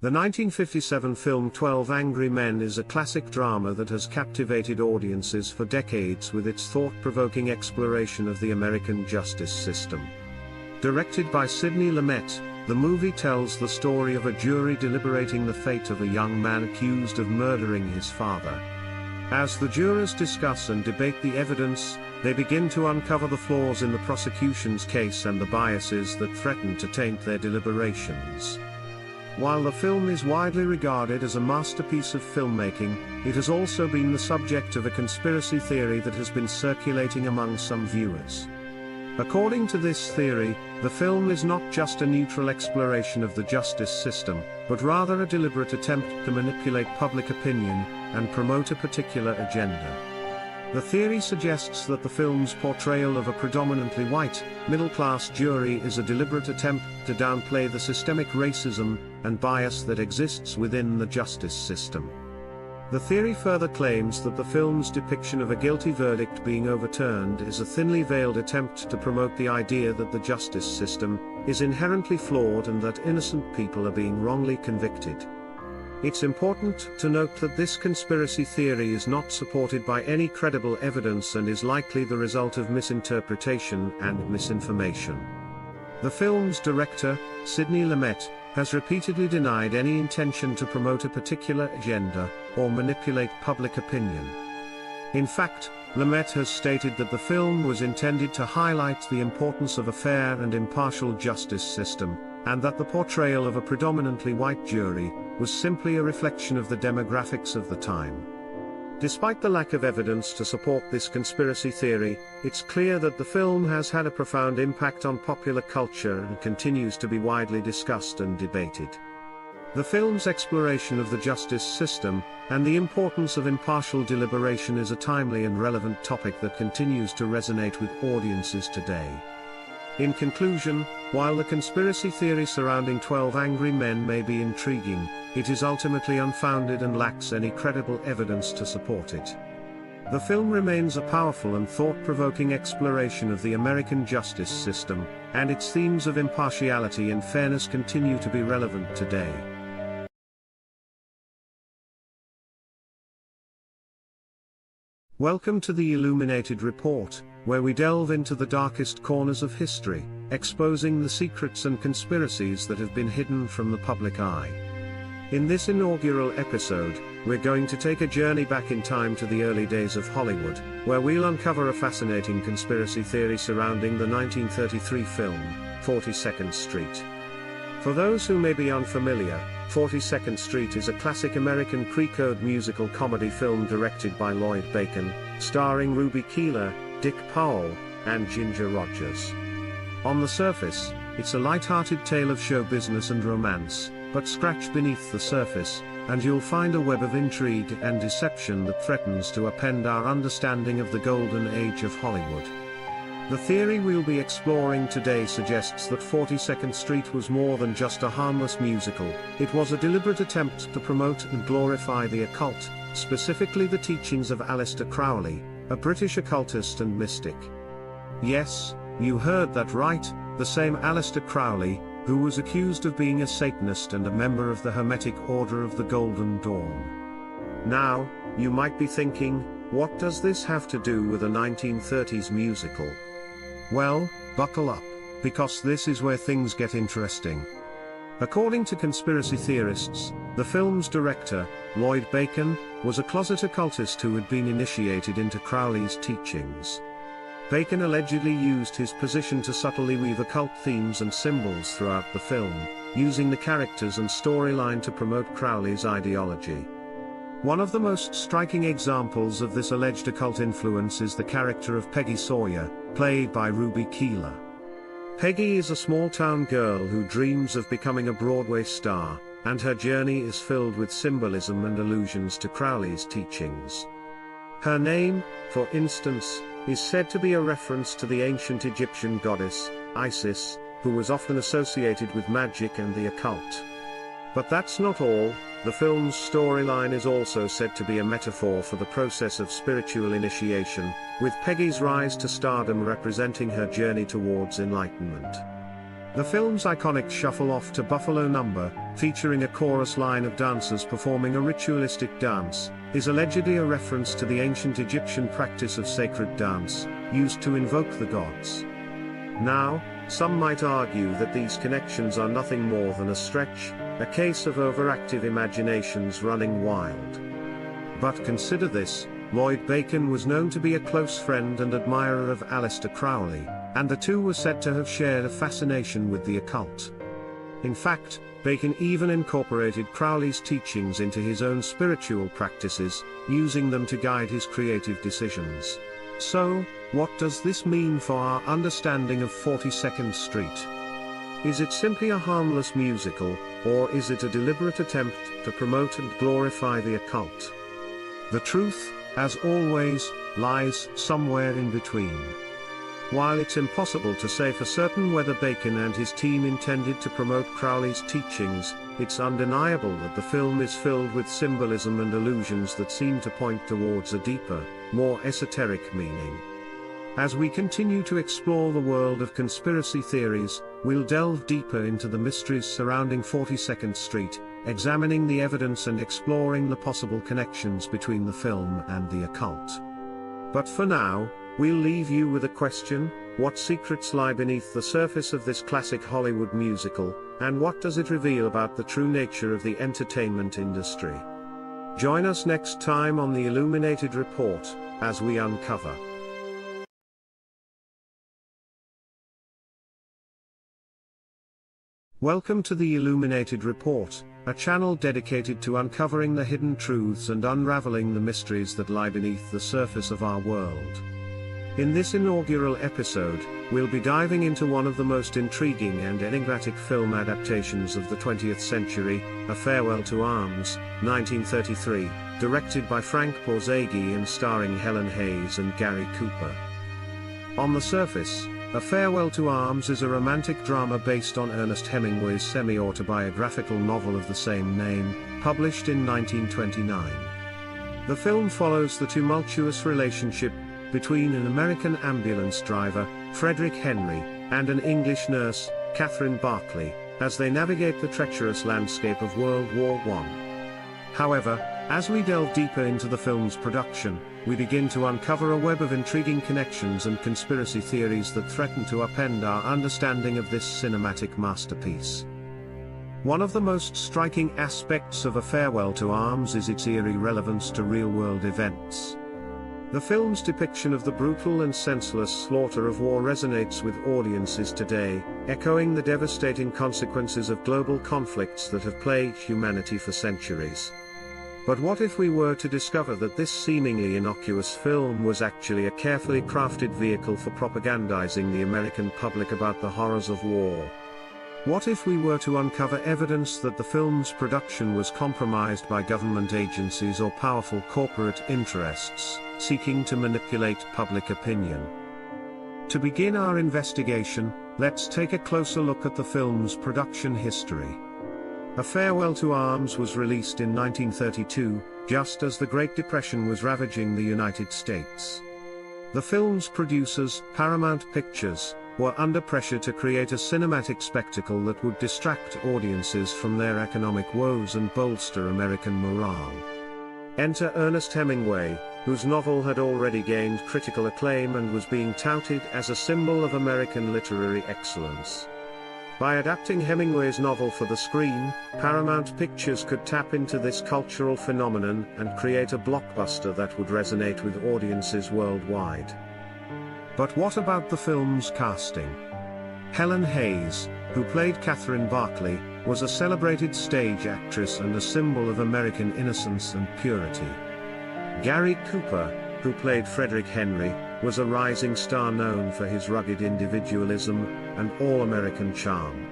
The 1957 film 12 Angry Men is a classic drama that has captivated audiences for decades with its thought-provoking exploration of the American justice system. Directed by Sidney Lumet, the movie tells the story of a jury deliberating the fate of a young man accused of murdering his father. As the jurors discuss and debate the evidence, they begin to uncover the flaws in the prosecution's case and the biases that threaten to taint their deliberations. While the film is widely regarded as a masterpiece of filmmaking, it has also been the subject of a conspiracy theory that has been circulating among some viewers. According to this theory, the film is not just a neutral exploration of the justice system, but rather a deliberate attempt to manipulate public opinion and promote a particular agenda. The theory suggests that the film's portrayal of a predominantly white, middle-class jury is a deliberate attempt to downplay the systemic racism and bias that exists within the justice system. The theory further claims that the film's depiction of a guilty verdict being overturned is a thinly veiled attempt to promote the idea that the justice system is inherently flawed and that innocent people are being wrongly convicted. It's important to note that this conspiracy theory is not supported by any credible evidence and is likely the result of misinterpretation and misinformation. The film's director, Sidney Lumet, has repeatedly denied any intention to promote a particular agenda or manipulate public opinion. In fact, Lumet has stated that the film was intended to highlight the importance of a fair and impartial justice system, and that the portrayal of a predominantly white jury was simply a reflection of the demographics of the time. Despite the lack of evidence to support this conspiracy theory, it's clear that the film has had a profound impact on popular culture and continues to be widely discussed and debated. The film's exploration of the justice system and the importance of impartial deliberation is a timely and relevant topic that continues to resonate with audiences today. In conclusion, while the conspiracy theory surrounding 12 Angry Men may be intriguing, it is ultimately unfounded and lacks any credible evidence to support it. The film remains a powerful and thought-provoking exploration of the American justice system, and its themes of impartiality and fairness continue to be relevant today. Welcome to the Illuminated Report, where we delve into the darkest corners of history, exposing the secrets and conspiracies that have been hidden from the public eye. In this inaugural episode, we're going to take a journey back in time to the early days of Hollywood, where we'll uncover a fascinating conspiracy theory surrounding the 1933 film, 42nd Street. For those who may be unfamiliar, 42nd Street is a classic American pre-code musical comedy film directed by Lloyd Bacon, starring Ruby Keeler, Dick Powell, and Ginger Rogers. On the surface, it's a light-hearted tale of show business and romance, but scratch beneath the surface, and you'll find a web of intrigue and deception that threatens to upend our understanding of the golden age of Hollywood. The theory we'll be exploring today suggests that 42nd Street was more than just a harmless musical. It was a deliberate attempt to promote and glorify the occult, specifically the teachings of Aleister Crowley, a British occultist and mystic. Yes, you heard that right, the same Aleister Crowley, who was accused of being a Satanist and a member of the Hermetic Order of the Golden Dawn. Now, you might be thinking, what does this have to do with a 1930s musical? Well, buckle up, because this is where things get interesting. According to conspiracy theorists, the film's director, Lloyd Bacon, was a closet occultist who had been initiated into Crowley's teachings. Bacon allegedly used his position to subtly weave occult themes and symbols throughout the film, using the characters and storyline to promote Crowley's ideology. One of the most striking examples of this alleged occult influence is the character of Peggy Sawyer, played by Ruby Keeler. Peggy is a small-town girl who dreams of becoming a Broadway star, and her journey is filled with symbolism and allusions to Crowley's teachings. Her name, for instance, is said to be a reference to the ancient Egyptian goddess, Isis, who was often associated with magic and the occult. But that's not all. The film's storyline is also said to be a metaphor for the process of spiritual initiation, with Peggy's rise to stardom representing her journey towards enlightenment. The film's iconic shuffle off to Buffalo number, featuring a chorus line of dancers performing a ritualistic dance, is allegedly a reference to the ancient Egyptian practice of sacred dance, used to invoke the gods. Now, some might argue that these connections are nothing more than a stretch, a case of overactive imaginations running wild. But consider this: Lloyd Bacon was known to be a close friend and admirer of Aleister Crowley, and the two were said to have shared a fascination with the occult. In fact, Bacon even incorporated Crowley's teachings into his own spiritual practices, using them to guide his creative decisions. So, what does this mean for our understanding of 42nd Street? Is it simply a harmless musical, or is it a deliberate attempt to promote and glorify the occult? The truth, as always, lies somewhere in between. While it's impossible to say for certain whether Bacon and his team intended to promote Crowley's teachings, it's undeniable that the film is filled with symbolism and allusions that seem to point towards a deeper, more esoteric meaning. As we continue to explore the world of conspiracy theories, we'll delve deeper into the mysteries surrounding 42nd Street, examining the evidence and exploring the possible connections between the film and the occult. But for now, we'll leave you with a question: what secrets lie beneath the surface of this classic Hollywood musical, and what does it reveal about the true nature of the entertainment industry? Join us next time on the Illuminated Report, as we uncover. Welcome to the Illuminated Report, a channel dedicated to uncovering the hidden truths and unraveling the mysteries that lie beneath the surface of our world. In this inaugural episode, we'll be diving into one of the most intriguing and enigmatic film adaptations of the 20th century, A Farewell to Arms, 1933, directed by Frank Borzage and starring Helen Hayes and Gary Cooper. On the surface, A Farewell to Arms is a romantic drama based on Ernest Hemingway's semi-autobiographical novel of the same name, published in 1929. The film follows the tumultuous relationship between an American ambulance driver, Frederick Henry, and an English nurse, Catherine Barclay, as they navigate the treacherous landscape of World War I. However, as we delve deeper into the film's production, we begin to uncover a web of intriguing connections and conspiracy theories that threaten to upend our understanding of this cinematic masterpiece. One of the most striking aspects of A Farewell to Arms is its eerie relevance to real-world events. The film's depiction of the brutal and senseless slaughter of war resonates with audiences today, echoing the devastating consequences of global conflicts that have plagued humanity for centuries. But what if we were to discover that this seemingly innocuous film was actually a carefully crafted vehicle for propagandizing the American public about the horrors of war? What if we were to uncover evidence that the film's production was compromised by government agencies or powerful corporate interests, seeking to manipulate public opinion? To begin our investigation, let's take a closer look at the film's production history. A Farewell to Arms was released in 1932, just as the Great Depression was ravaging the United States. The film's producers, Paramount Pictures, were under pressure to create a cinematic spectacle that would distract audiences from their economic woes and bolster American morale. Enter Ernest Hemingway, whose novel had already gained critical acclaim and was being touted as a symbol of American literary excellence. By adapting Hemingway's novel for the screen, Paramount Pictures could tap into this cultural phenomenon and create a blockbuster that would resonate with audiences worldwide. But what about the film's casting? Helen Hayes, who played Catherine Barclay, was a celebrated stage actress and a symbol of American innocence and purity. Gary Cooper, who played Frederick Henry, was a rising star known for his rugged individualism and all-American charm.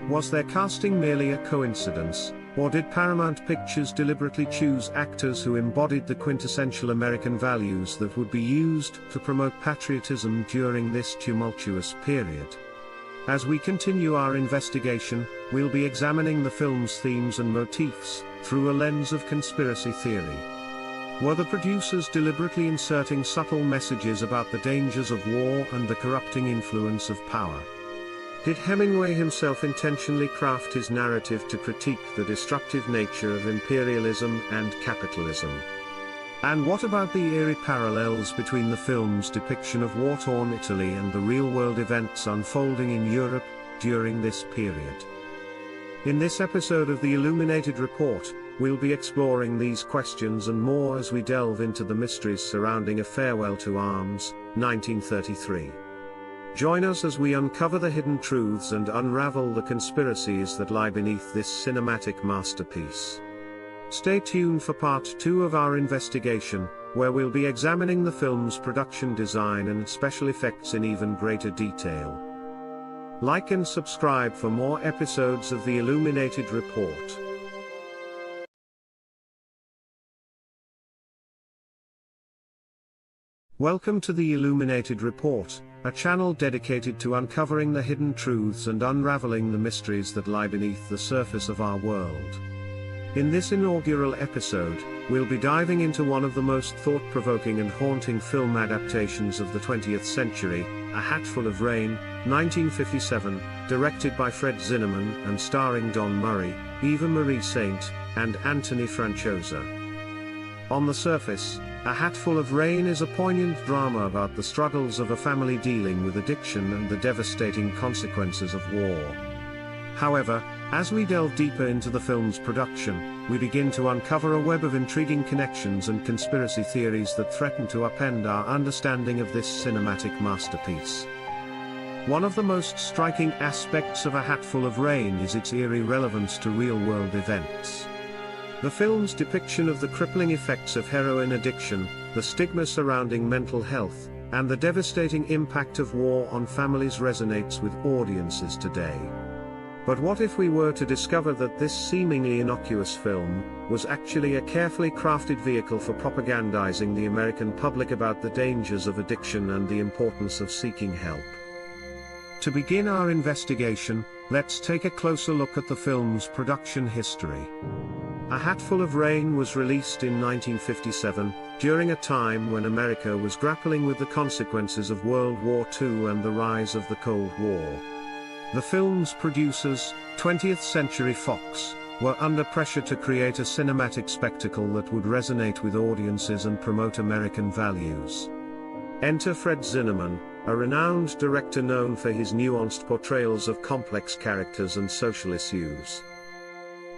Was their casting merely a coincidence, or did Paramount Pictures deliberately choose actors who embodied the quintessential American values that would be used to promote patriotism during this tumultuous period? As we continue our investigation, we'll be examining the film's themes and motifs through a lens of conspiracy theory. Were the producers deliberately inserting subtle messages about the dangers of war and the corrupting influence of power? Did Hemingway himself intentionally craft his narrative to critique the destructive nature of imperialism and capitalism? And what about the eerie parallels between the film's depiction of war-torn Italy and the real-world events unfolding in Europe during this period? In this episode of the Illuminated Report, we'll be exploring these questions and more as we delve into the mysteries surrounding A Farewell to Arms, 1933. Join us as we uncover the hidden truths and unravel the conspiracies that lie beneath this cinematic masterpiece. Stay tuned for part 2 of our investigation, where we'll be examining the film's production design and special effects in even greater detail. Like and subscribe for more episodes of the Illuminated Report. Welcome to the Illuminated Report, a channel dedicated to uncovering the hidden truths and unraveling the mysteries that lie beneath the surface of our world. In this inaugural episode, we'll be diving into one of the most thought-provoking and haunting film adaptations of the 20th century, A Hatful of Rain, 1957, directed by Fred Zinnemann and starring Don Murray, Eva Marie Saint, and Anthony Franciosa. On the surface, A Hatful of Rain is a poignant drama about the struggles of a family dealing with addiction and the devastating consequences of war. However, as we delve deeper into the film's production, we begin to uncover a web of intriguing connections and conspiracy theories that threaten to upend our understanding of this cinematic masterpiece. One of the most striking aspects of A Hatful of Rain is its eerie relevance to real-world events. The film's depiction of the crippling effects of heroin addiction, the stigma surrounding mental health, and the devastating impact of war on families resonates with audiences today. But what if we were to discover that this seemingly innocuous film was actually a carefully crafted vehicle for propagandizing the American public about the dangers of addiction and the importance of seeking help? To begin our investigation, let's take a closer look at the film's production history. A Hatful of Rain was released in 1957, during a time when America was grappling with the consequences of World War II and the rise of the Cold War. The film's producers, 20th Century Fox, were under pressure to create a cinematic spectacle that would resonate with audiences and promote American values. Enter Fred Zinnemann, a renowned director known for his nuanced portrayals of complex characters and social issues.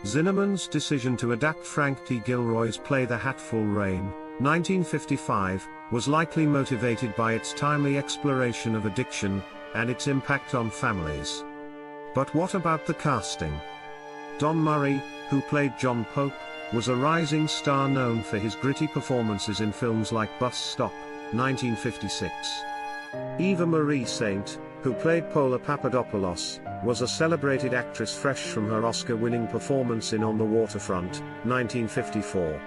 Zinnemann's decision to adapt Frank T. Gilroy's play The Hatful Rain, 1955, was likely motivated by its timely exploration of addiction and its impact on families. But what about the casting? Don Murray, who played John Pope, was a rising star known for his gritty performances in films like Bus Stop, 1956. Eva Marie Saint, who played Paula Papadopoulos, was a celebrated actress fresh from her Oscar-winning performance in On the Waterfront, 1954.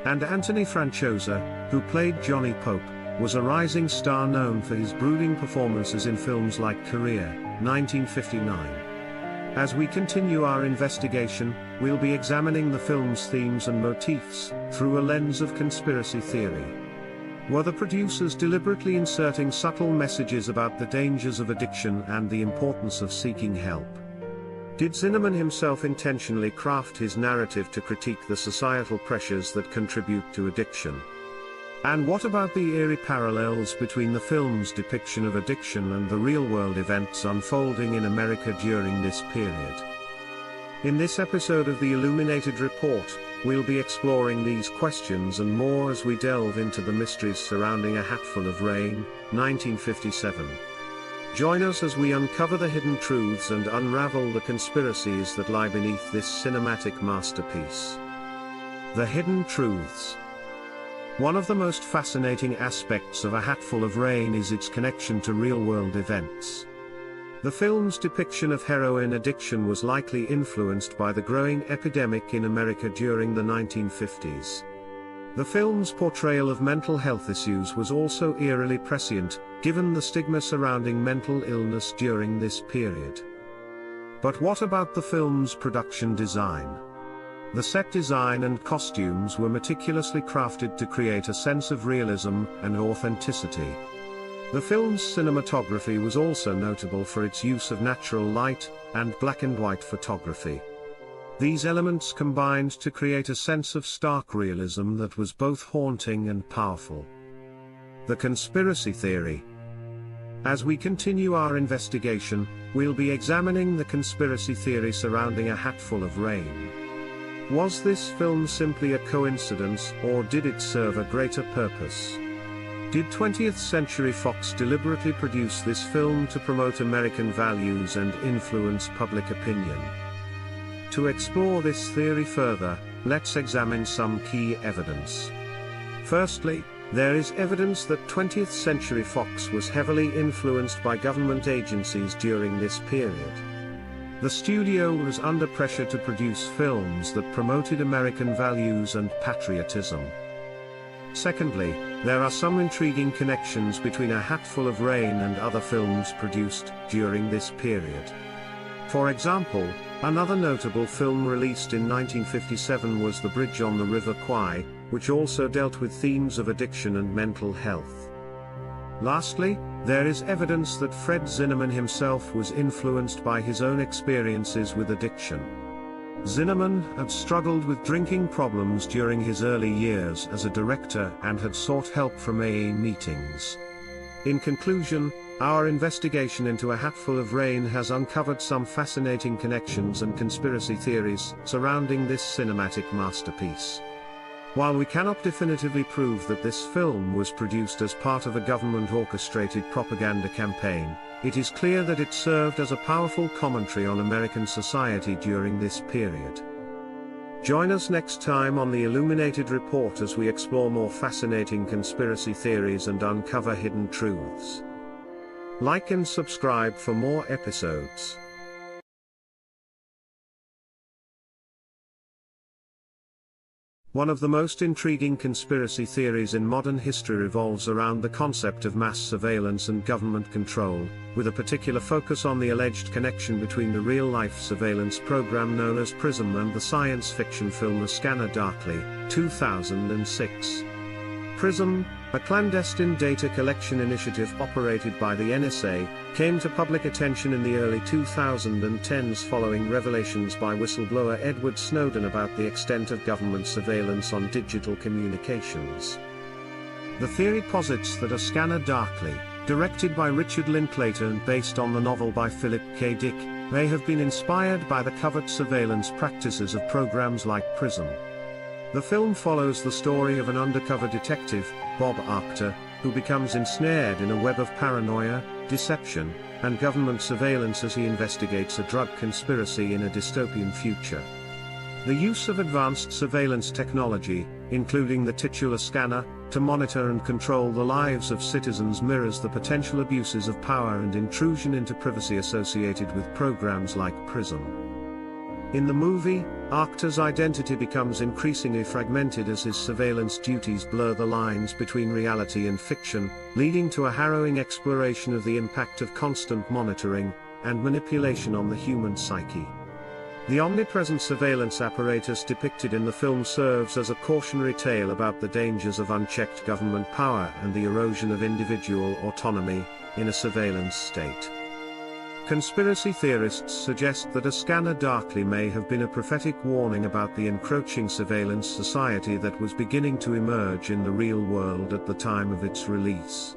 And Anthony Franciosa, who played Johnny Pope, was a rising star known for his brooding performances in films like Career, 1959. As we continue our investigation, we'll be examining the film's themes and motifs through a lens of conspiracy theory. Were the producers deliberately inserting subtle messages about the dangers of addiction and the importance of seeking help? Did Zinnemann himself intentionally craft his narrative to critique the societal pressures that contribute to addiction? And what about the eerie parallels between the film's depiction of addiction and the real-world events unfolding in America during this period? In this episode of the Illuminated Report, we'll be exploring these questions and more as we delve into the mysteries surrounding A Hatful of Rain, 1957. Join us as we uncover the hidden truths and unravel the conspiracies that lie beneath this cinematic masterpiece. The hidden truths. One of the most fascinating aspects of A Hatful of Rain is its connection to real-world events. The film's depiction of heroin addiction was likely influenced by the growing epidemic in America during the 1950s. The film's portrayal of mental health issues was also eerily prescient, given the stigma surrounding mental illness during this period. But what about the film's production design? The set design and costumes were meticulously crafted to create a sense of realism and authenticity. The film's cinematography was also notable for its use of natural light and black and white photography. These elements combined to create a sense of stark realism that was both haunting and powerful. The conspiracy theory. As we continue our investigation, we'll be examining the conspiracy theory surrounding A Hatful of Rain. Was this film simply a coincidence, or did it serve a greater purpose? Did 20th Century Fox deliberately produce this film to promote American values and influence public opinion? To explore this theory further, let's examine some key evidence. Firstly, there is evidence that 20th Century Fox was heavily influenced by government agencies during this period. The studio was under pressure to produce films that promoted American values and patriotism. Secondly, there are some intriguing connections between A Hatful of Rain and other films produced during this period. For example, another notable film released in 1957 was The Bridge on the River Kwai, which also dealt with themes of addiction and mental health. Lastly, there is evidence that Fred Zinnemann himself was influenced by his own experiences with addiction. Zinnemann had struggled with drinking problems during his early years as a director and had sought help from AA meetings. In conclusion, our investigation into A Hatful of Rain has uncovered some fascinating connections and conspiracy theories surrounding this cinematic masterpiece. While we cannot definitively prove that this film was produced as part of a government-orchestrated propaganda campaign, it is clear that it served as a powerful commentary on American society during this period. Join us next time on the Illuminated Report as we explore more fascinating conspiracy theories and uncover hidden truths. Like and subscribe for more episodes. One of the most intriguing conspiracy theories in modern history revolves around the concept of mass surveillance and government control, with a particular focus on the alleged connection between the real-life surveillance program known as PRISM and the science fiction film A Scanner Darkly, 2006. PRISM, a clandestine data collection initiative operated by the NSA, came to public attention in the early 2010s following revelations by whistleblower Edward Snowden about the extent of government surveillance on digital communications. The theory posits that A Scanner Darkly, directed by Richard Linklater and based on the novel by Philip K. Dick, may have been inspired by the covert surveillance practices of programs like PRISM. The film follows the story of an undercover detective, Bob Arctor, who becomes ensnared in a web of paranoia, deception, and government surveillance as he investigates a drug conspiracy in a dystopian future. The use of advanced surveillance technology, including the titular scanner, to monitor and control the lives of citizens mirrors the potential abuses of power and intrusion into privacy associated with programs like PRISM. In the movie, Arctor's identity becomes increasingly fragmented as his surveillance duties blur the lines between reality and fiction, leading to a harrowing exploration of the impact of constant monitoring and manipulation on the human psyche. The omnipresent surveillance apparatus depicted in the film serves as a cautionary tale about the dangers of unchecked government power and the erosion of individual autonomy in a surveillance state. Conspiracy theorists suggest that A Scanner Darkly may have been a prophetic warning about the encroaching surveillance society that was beginning to emerge in the real world at the time of its release.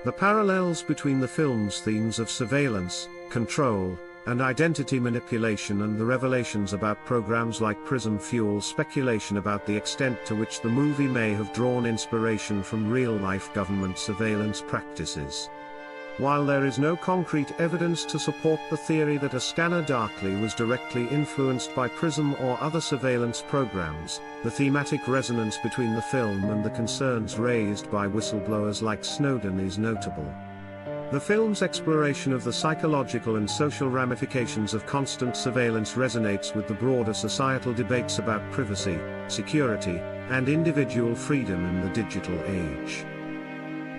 The parallels between the film's themes of surveillance, control, and identity manipulation and the revelations about programs like PRISM fuel speculation about the extent to which the movie may have drawn inspiration from real-life government surveillance practices. While there is no concrete evidence to support the theory that A Scanner Darkly was directly influenced by PRISM or other surveillance programs, the thematic resonance between the film and the concerns raised by whistleblowers like Snowden is notable. The film's exploration of the psychological and social ramifications of constant surveillance resonates with the broader societal debates about privacy, security, and individual freedom in the digital age.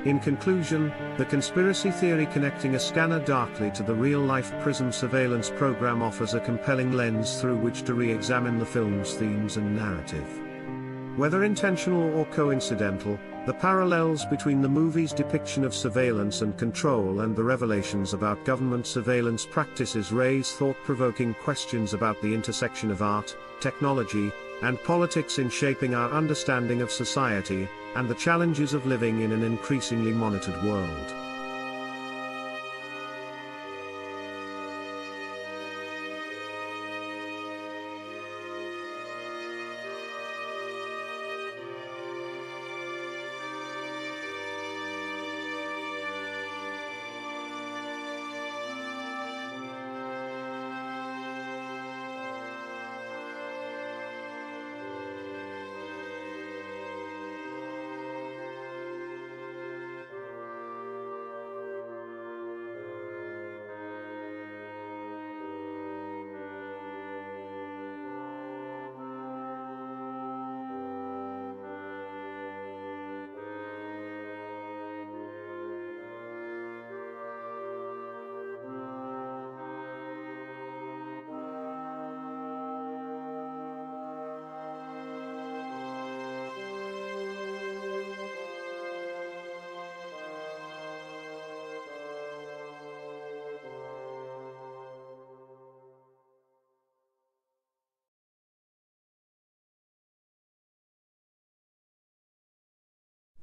In conclusion, the conspiracy theory connecting A Scanner Darkly to the real-life PRISM surveillance program offers a compelling lens through which to re-examine the film's themes and narrative. Whether intentional or coincidental, the parallels between the movie's depiction of surveillance and control and the revelations about government surveillance practices raise thought-provoking questions about the intersection of art, technology, and politics in shaping our understanding of society, and the challenges of living in an increasingly monitored world.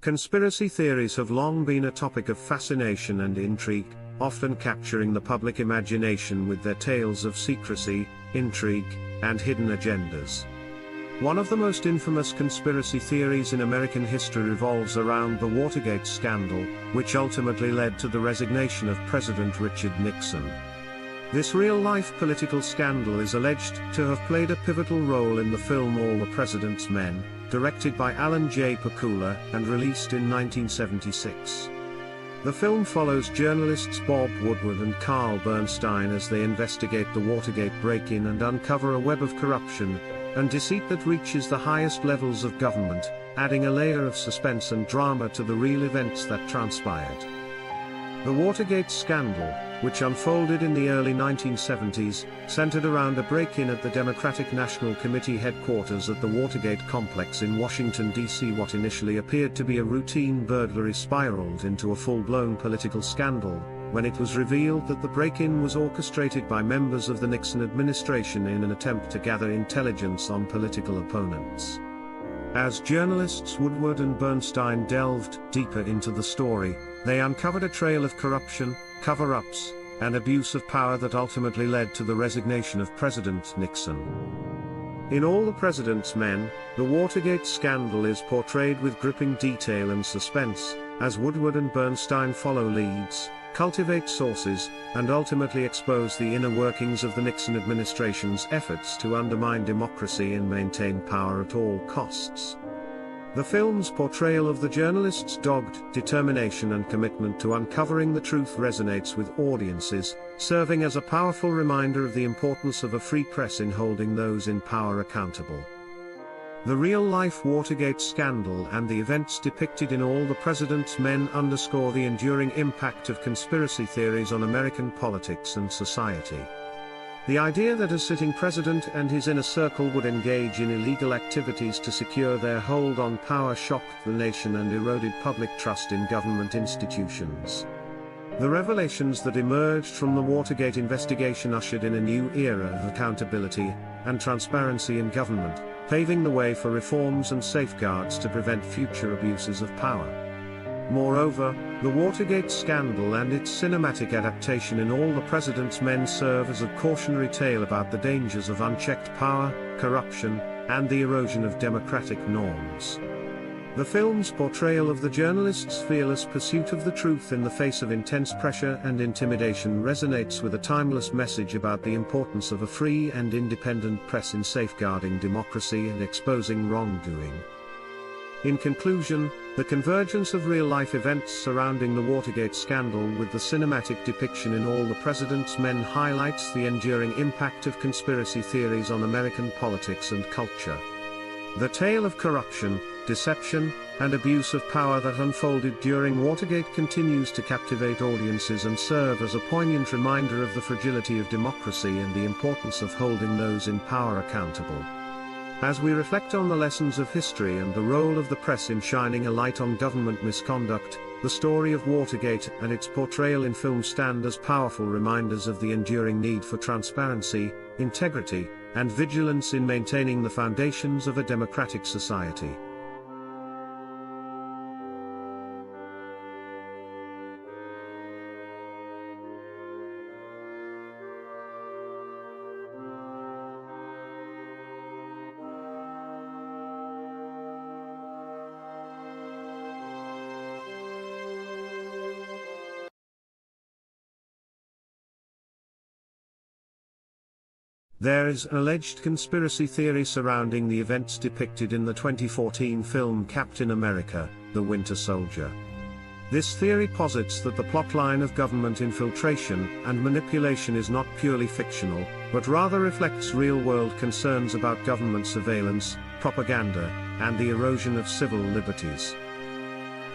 Conspiracy theories have long been a topic of fascination and intrigue, often capturing the public imagination with their tales of secrecy, intrigue, and hidden agendas. One of the most infamous conspiracy theories in American history revolves around the Watergate scandal, which ultimately led to the resignation of President Richard Nixon. This real-life political scandal is alleged to have played a pivotal role in the film All the President's Men, directed by Alan J. Pakula and released in 1976. The film follows journalists Bob Woodward and Carl Bernstein as they investigate the Watergate break-in and uncover a web of corruption and deceit that reaches the highest levels of government, adding a layer of suspense and drama to the real events that transpired. The Watergate scandal, which unfolded in the early 1970s, centered around a break-in at the Democratic National Committee headquarters at the Watergate complex in Washington, D.C. What initially appeared to be a routine burglary spiraled into a full-blown political scandal, when it was revealed that the break-in was orchestrated by members of the Nixon administration in an attempt to gather intelligence on political opponents. As journalists Woodward and Bernstein delved deeper into the story, they uncovered a trail of corruption, cover-ups, and abuse of power that ultimately led to the resignation of President Nixon. In All the President's Men, the Watergate scandal is portrayed with gripping detail and suspense, as Woodward and Bernstein follow leads, cultivate sources, and ultimately expose the inner workings of the Nixon administration's efforts to undermine democracy and maintain power at all costs. The film's portrayal of the journalists' dogged determination and commitment to uncovering the truth resonates with audiences, serving as a powerful reminder of the importance of a free press in holding those in power accountable. The real-life Watergate scandal and the events depicted in All the President's Men underscore the enduring impact of conspiracy theories on American politics and society. The idea that a sitting president and his inner circle would engage in illegal activities to secure their hold on power shocked the nation and eroded public trust in government institutions. The revelations that emerged from the Watergate investigation ushered in a new era of accountability and transparency in government, paving the way for reforms and safeguards to prevent future abuses of power. Moreover, the Watergate scandal and its cinematic adaptation in All the President's Men serve as a cautionary tale about the dangers of unchecked power, corruption, and the erosion of democratic norms. The film's portrayal of the journalists' fearless pursuit of the truth in the face of intense pressure and intimidation resonates with a timeless message about the importance of a free and independent press in safeguarding democracy and exposing wrongdoing. In conclusion, the convergence of real-life events surrounding the Watergate scandal with the cinematic depiction in All the President's Men highlights the enduring impact of conspiracy theories on American politics and culture. The tale of corruption, deception, and abuse of power that unfolded during Watergate continues to captivate audiences and serve as a poignant reminder of the fragility of democracy and the importance of holding those in power accountable. As we reflect on the lessons of history and the role of the press in shining a light on government misconduct, the story of Watergate and its portrayal in film stand as powerful reminders of the enduring need for transparency, integrity, and vigilance in maintaining the foundations of a democratic society. There is an alleged conspiracy theory surrounding the events depicted in the 2014 film Captain America: The Winter Soldier. This theory posits that the plotline of government infiltration and manipulation is not purely fictional, but rather reflects real-world concerns about government surveillance, propaganda, and the erosion of civil liberties.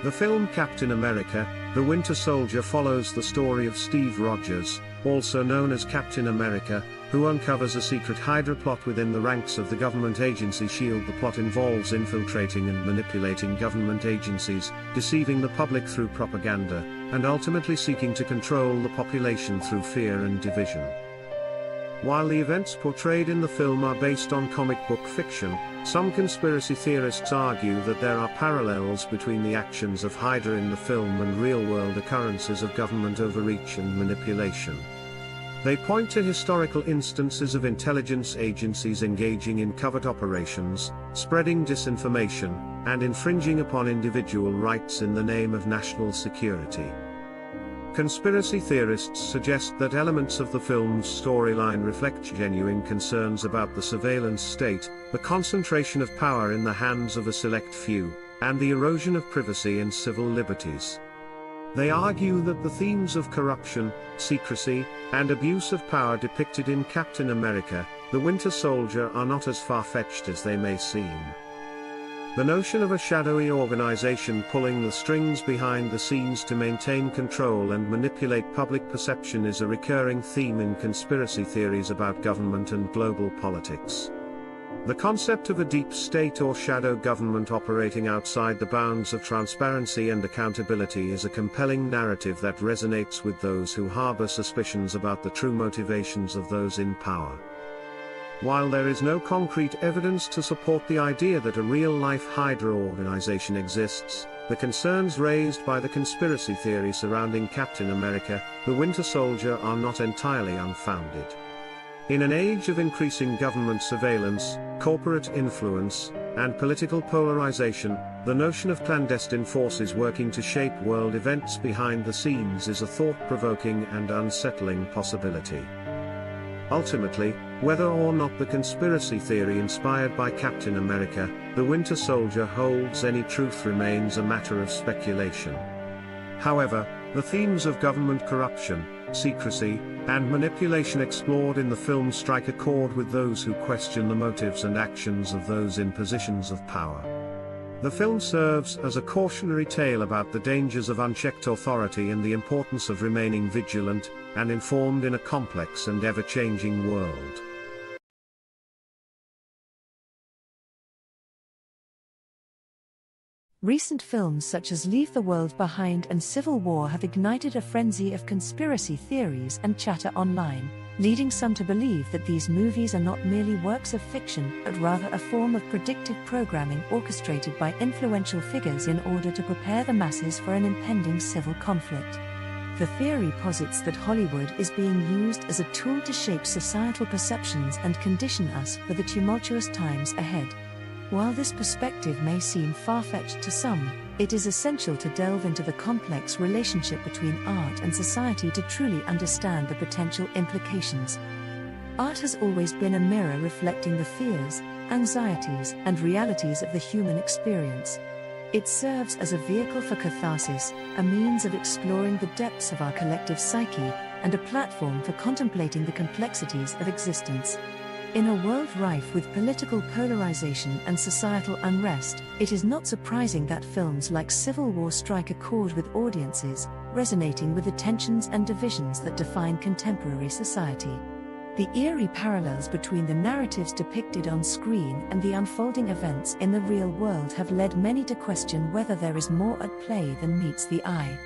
The film Captain America: The Winter Soldier follows the story of Steve Rogers, also known as Captain America, who uncovers a secret Hydra plot within the ranks of the government agency SHIELD. The plot involves infiltrating and manipulating government agencies, deceiving the public through propaganda, and ultimately seeking to control the population through fear and division. While the events portrayed in the film are based on comic book fiction, some conspiracy theorists argue that there are parallels between the actions of Hydra in the film and real-world occurrences of government overreach and manipulation. They point to historical instances of intelligence agencies engaging in covert operations, spreading disinformation, and infringing upon individual rights in the name of national security. Conspiracy theorists suggest that elements of the film's storyline reflect genuine concerns about the surveillance state, the concentration of power in the hands of a select few, and the erosion of privacy and civil liberties. They argue that the themes of corruption, secrecy, and abuse of power depicted in Captain America: The Winter Soldier are not as far-fetched as they may seem. The notion of a shadowy organization pulling the strings behind the scenes to maintain control and manipulate public perception is a recurring theme in conspiracy theories about government and global politics. The concept of a deep state or shadow government operating outside the bounds of transparency and accountability is a compelling narrative that resonates with those who harbor suspicions about the true motivations of those in power. While there is no concrete evidence to support the idea that a real-life Hydra organization exists, the concerns raised by the conspiracy theory surrounding Captain America: The Winter Soldier are not entirely unfounded. In an age of increasing government surveillance, corporate influence, and political polarization, the notion of clandestine forces working to shape world events behind the scenes is a thought-provoking and unsettling possibility. Ultimately, whether or not the conspiracy theory inspired by Captain America: The Winter Soldier holds any truth remains a matter of speculation. However, the themes of government corruption, secrecy, and manipulation explored in the film strike a chord with those who question the motives and actions of those in positions of power. The film serves as a cautionary tale about the dangers of unchecked authority and the importance of remaining vigilant and informed in a complex and ever-changing world. Recent films such as Leave the World Behind and Civil War have ignited a frenzy of conspiracy theories and chatter online, leading some to believe that these movies are not merely works of fiction but rather a form of predictive programming orchestrated by influential figures in order to prepare the masses for an impending civil conflict. The theory posits that Hollywood is being used as a tool to shape societal perceptions and condition us for the tumultuous times ahead. While this perspective may seem far-fetched to some, it is essential to delve into the complex relationship between art and society to truly understand the potential implications. Art has always been a mirror reflecting the fears, anxieties, and realities of the human experience. It serves as a vehicle for catharsis, a means of exploring the depths of our collective psyche, and a platform for contemplating the complexities of existence. In a world rife with political polarization and societal unrest, it is not surprising that films like Civil War strike a chord with audiences, resonating with the tensions and divisions that define contemporary society. The eerie parallels between the narratives depicted on screen and the unfolding events in the real world have led many to question whether there is more at play than meets the eye.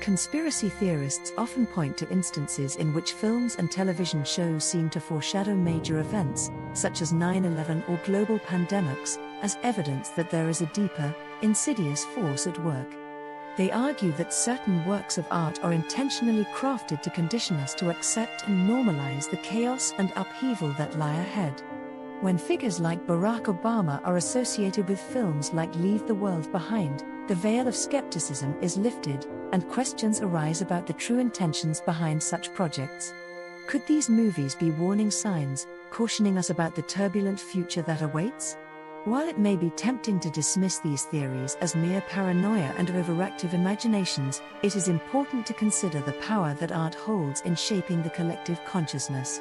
Conspiracy theorists often point to instances in which films and television shows seem to foreshadow major events, such as 9/11 or global pandemics, as evidence that there is a deeper, insidious force at work. They argue that certain works of art are intentionally crafted to condition us to accept and normalize the chaos and upheaval that lie ahead. When figures like Barack Obama are associated with films like Leave the World Behind, the veil of skepticism is lifted, and questions arise about the true intentions behind such projects. Could these movies be warning signs, cautioning us about the turbulent future that awaits? While it may be tempting to dismiss these theories as mere paranoia and overactive imaginations, it is important to consider the power that art holds in shaping the collective consciousness.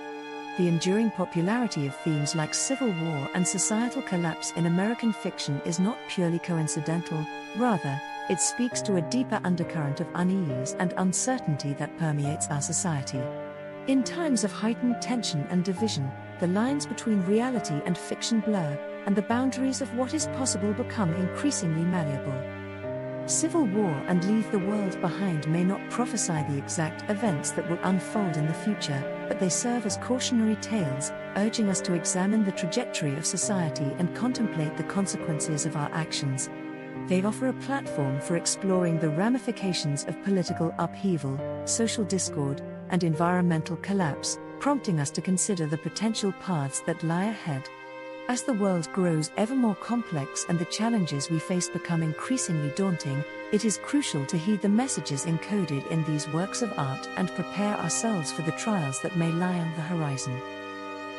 The enduring popularity of themes like civil war and societal collapse in American fiction is not purely coincidental, rather, it speaks to a deeper undercurrent of unease and uncertainty that permeates our society. In times of heightened tension and division, the lines between reality and fiction blur, and the boundaries of what is possible become increasingly malleable. Civil war and Leave the World Behind may not prophesy the exact events that will unfold in the future, but they serve as cautionary tales, urging us to examine the trajectory of society and contemplate the consequences of our actions. They offer a platform for exploring the ramifications of political upheaval, social discord, and environmental collapse, prompting us to consider the potential paths that lie ahead. As the world grows ever more complex and the challenges we face become increasingly daunting, it is crucial to heed the messages encoded in these works of art and prepare ourselves for the trials that may lie on the horizon.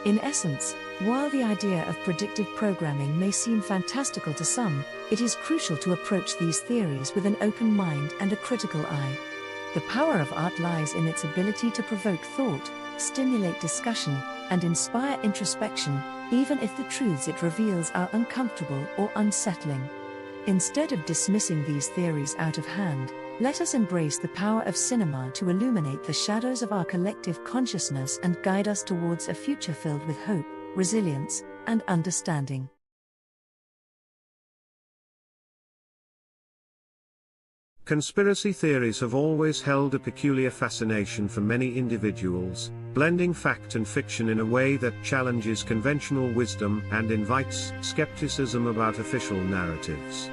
In essence, while the idea of predictive programming may seem fantastical to some, it is crucial to approach these theories with an open mind and a critical eye. The power of art lies in its ability to provoke thought, stimulate discussion, and inspire introspection, even if the truths it reveals are uncomfortable or unsettling. Instead of dismissing these theories out of hand, let us embrace the power of cinema to illuminate the shadows of our collective consciousness and guide us towards a future filled with hope, resilience, and understanding. Conspiracy theories have always held a peculiar fascination for many individuals, blending fact and fiction in a way that challenges conventional wisdom and invites skepticism about official narratives.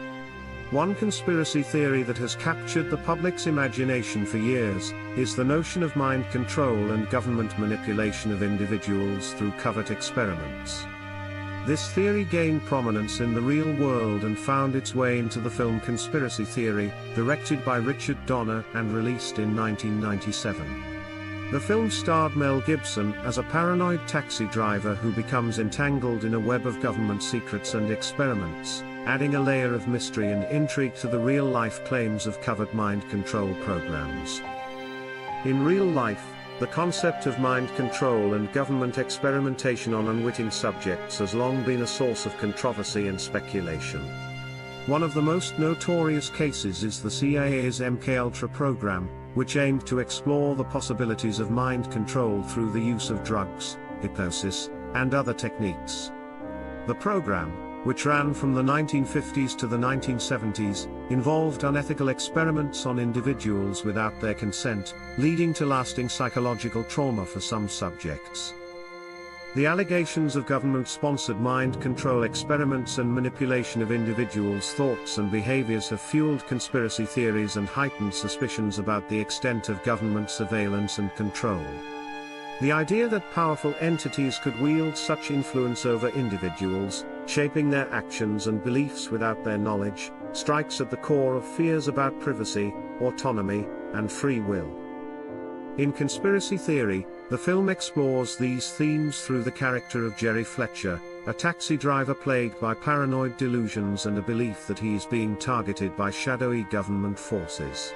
One conspiracy theory that has captured the public's imagination for years is the notion of mind control and government manipulation of individuals through covert experiments. This theory gained prominence in the real world and found its way into the film Conspiracy Theory, directed by Richard Donner and released in 1997. The film starred Mel Gibson as a paranoid taxi driver who becomes entangled in a web of government secrets and experiments, adding a layer of mystery and intrigue to the real-life claims of covert mind control programs. In real life, the concept of mind control and government experimentation on unwitting subjects has long been a source of controversy and speculation. One of the most notorious cases is the CIA's MKUltra program, which aimed to explore the possibilities of mind control through the use of drugs, hypnosis, and other techniques. The program, which ran from the 1950s to the 1970s, involved unethical experiments on individuals without their consent, leading to lasting psychological trauma for some subjects. The allegations of government-sponsored mind control experiments and manipulation of individuals' thoughts and behaviors have fueled conspiracy theories and heightened suspicions about the extent of government surveillance and control. The idea that powerful entities could wield such influence over individuals, shaping their actions and beliefs without their knowledge, strikes at the core of fears about privacy, autonomy, and free will. In Conspiracy Theory, the film explores these themes through the character of Jerry Fletcher, a taxi driver plagued by paranoid delusions and a belief that he is being targeted by shadowy government forces.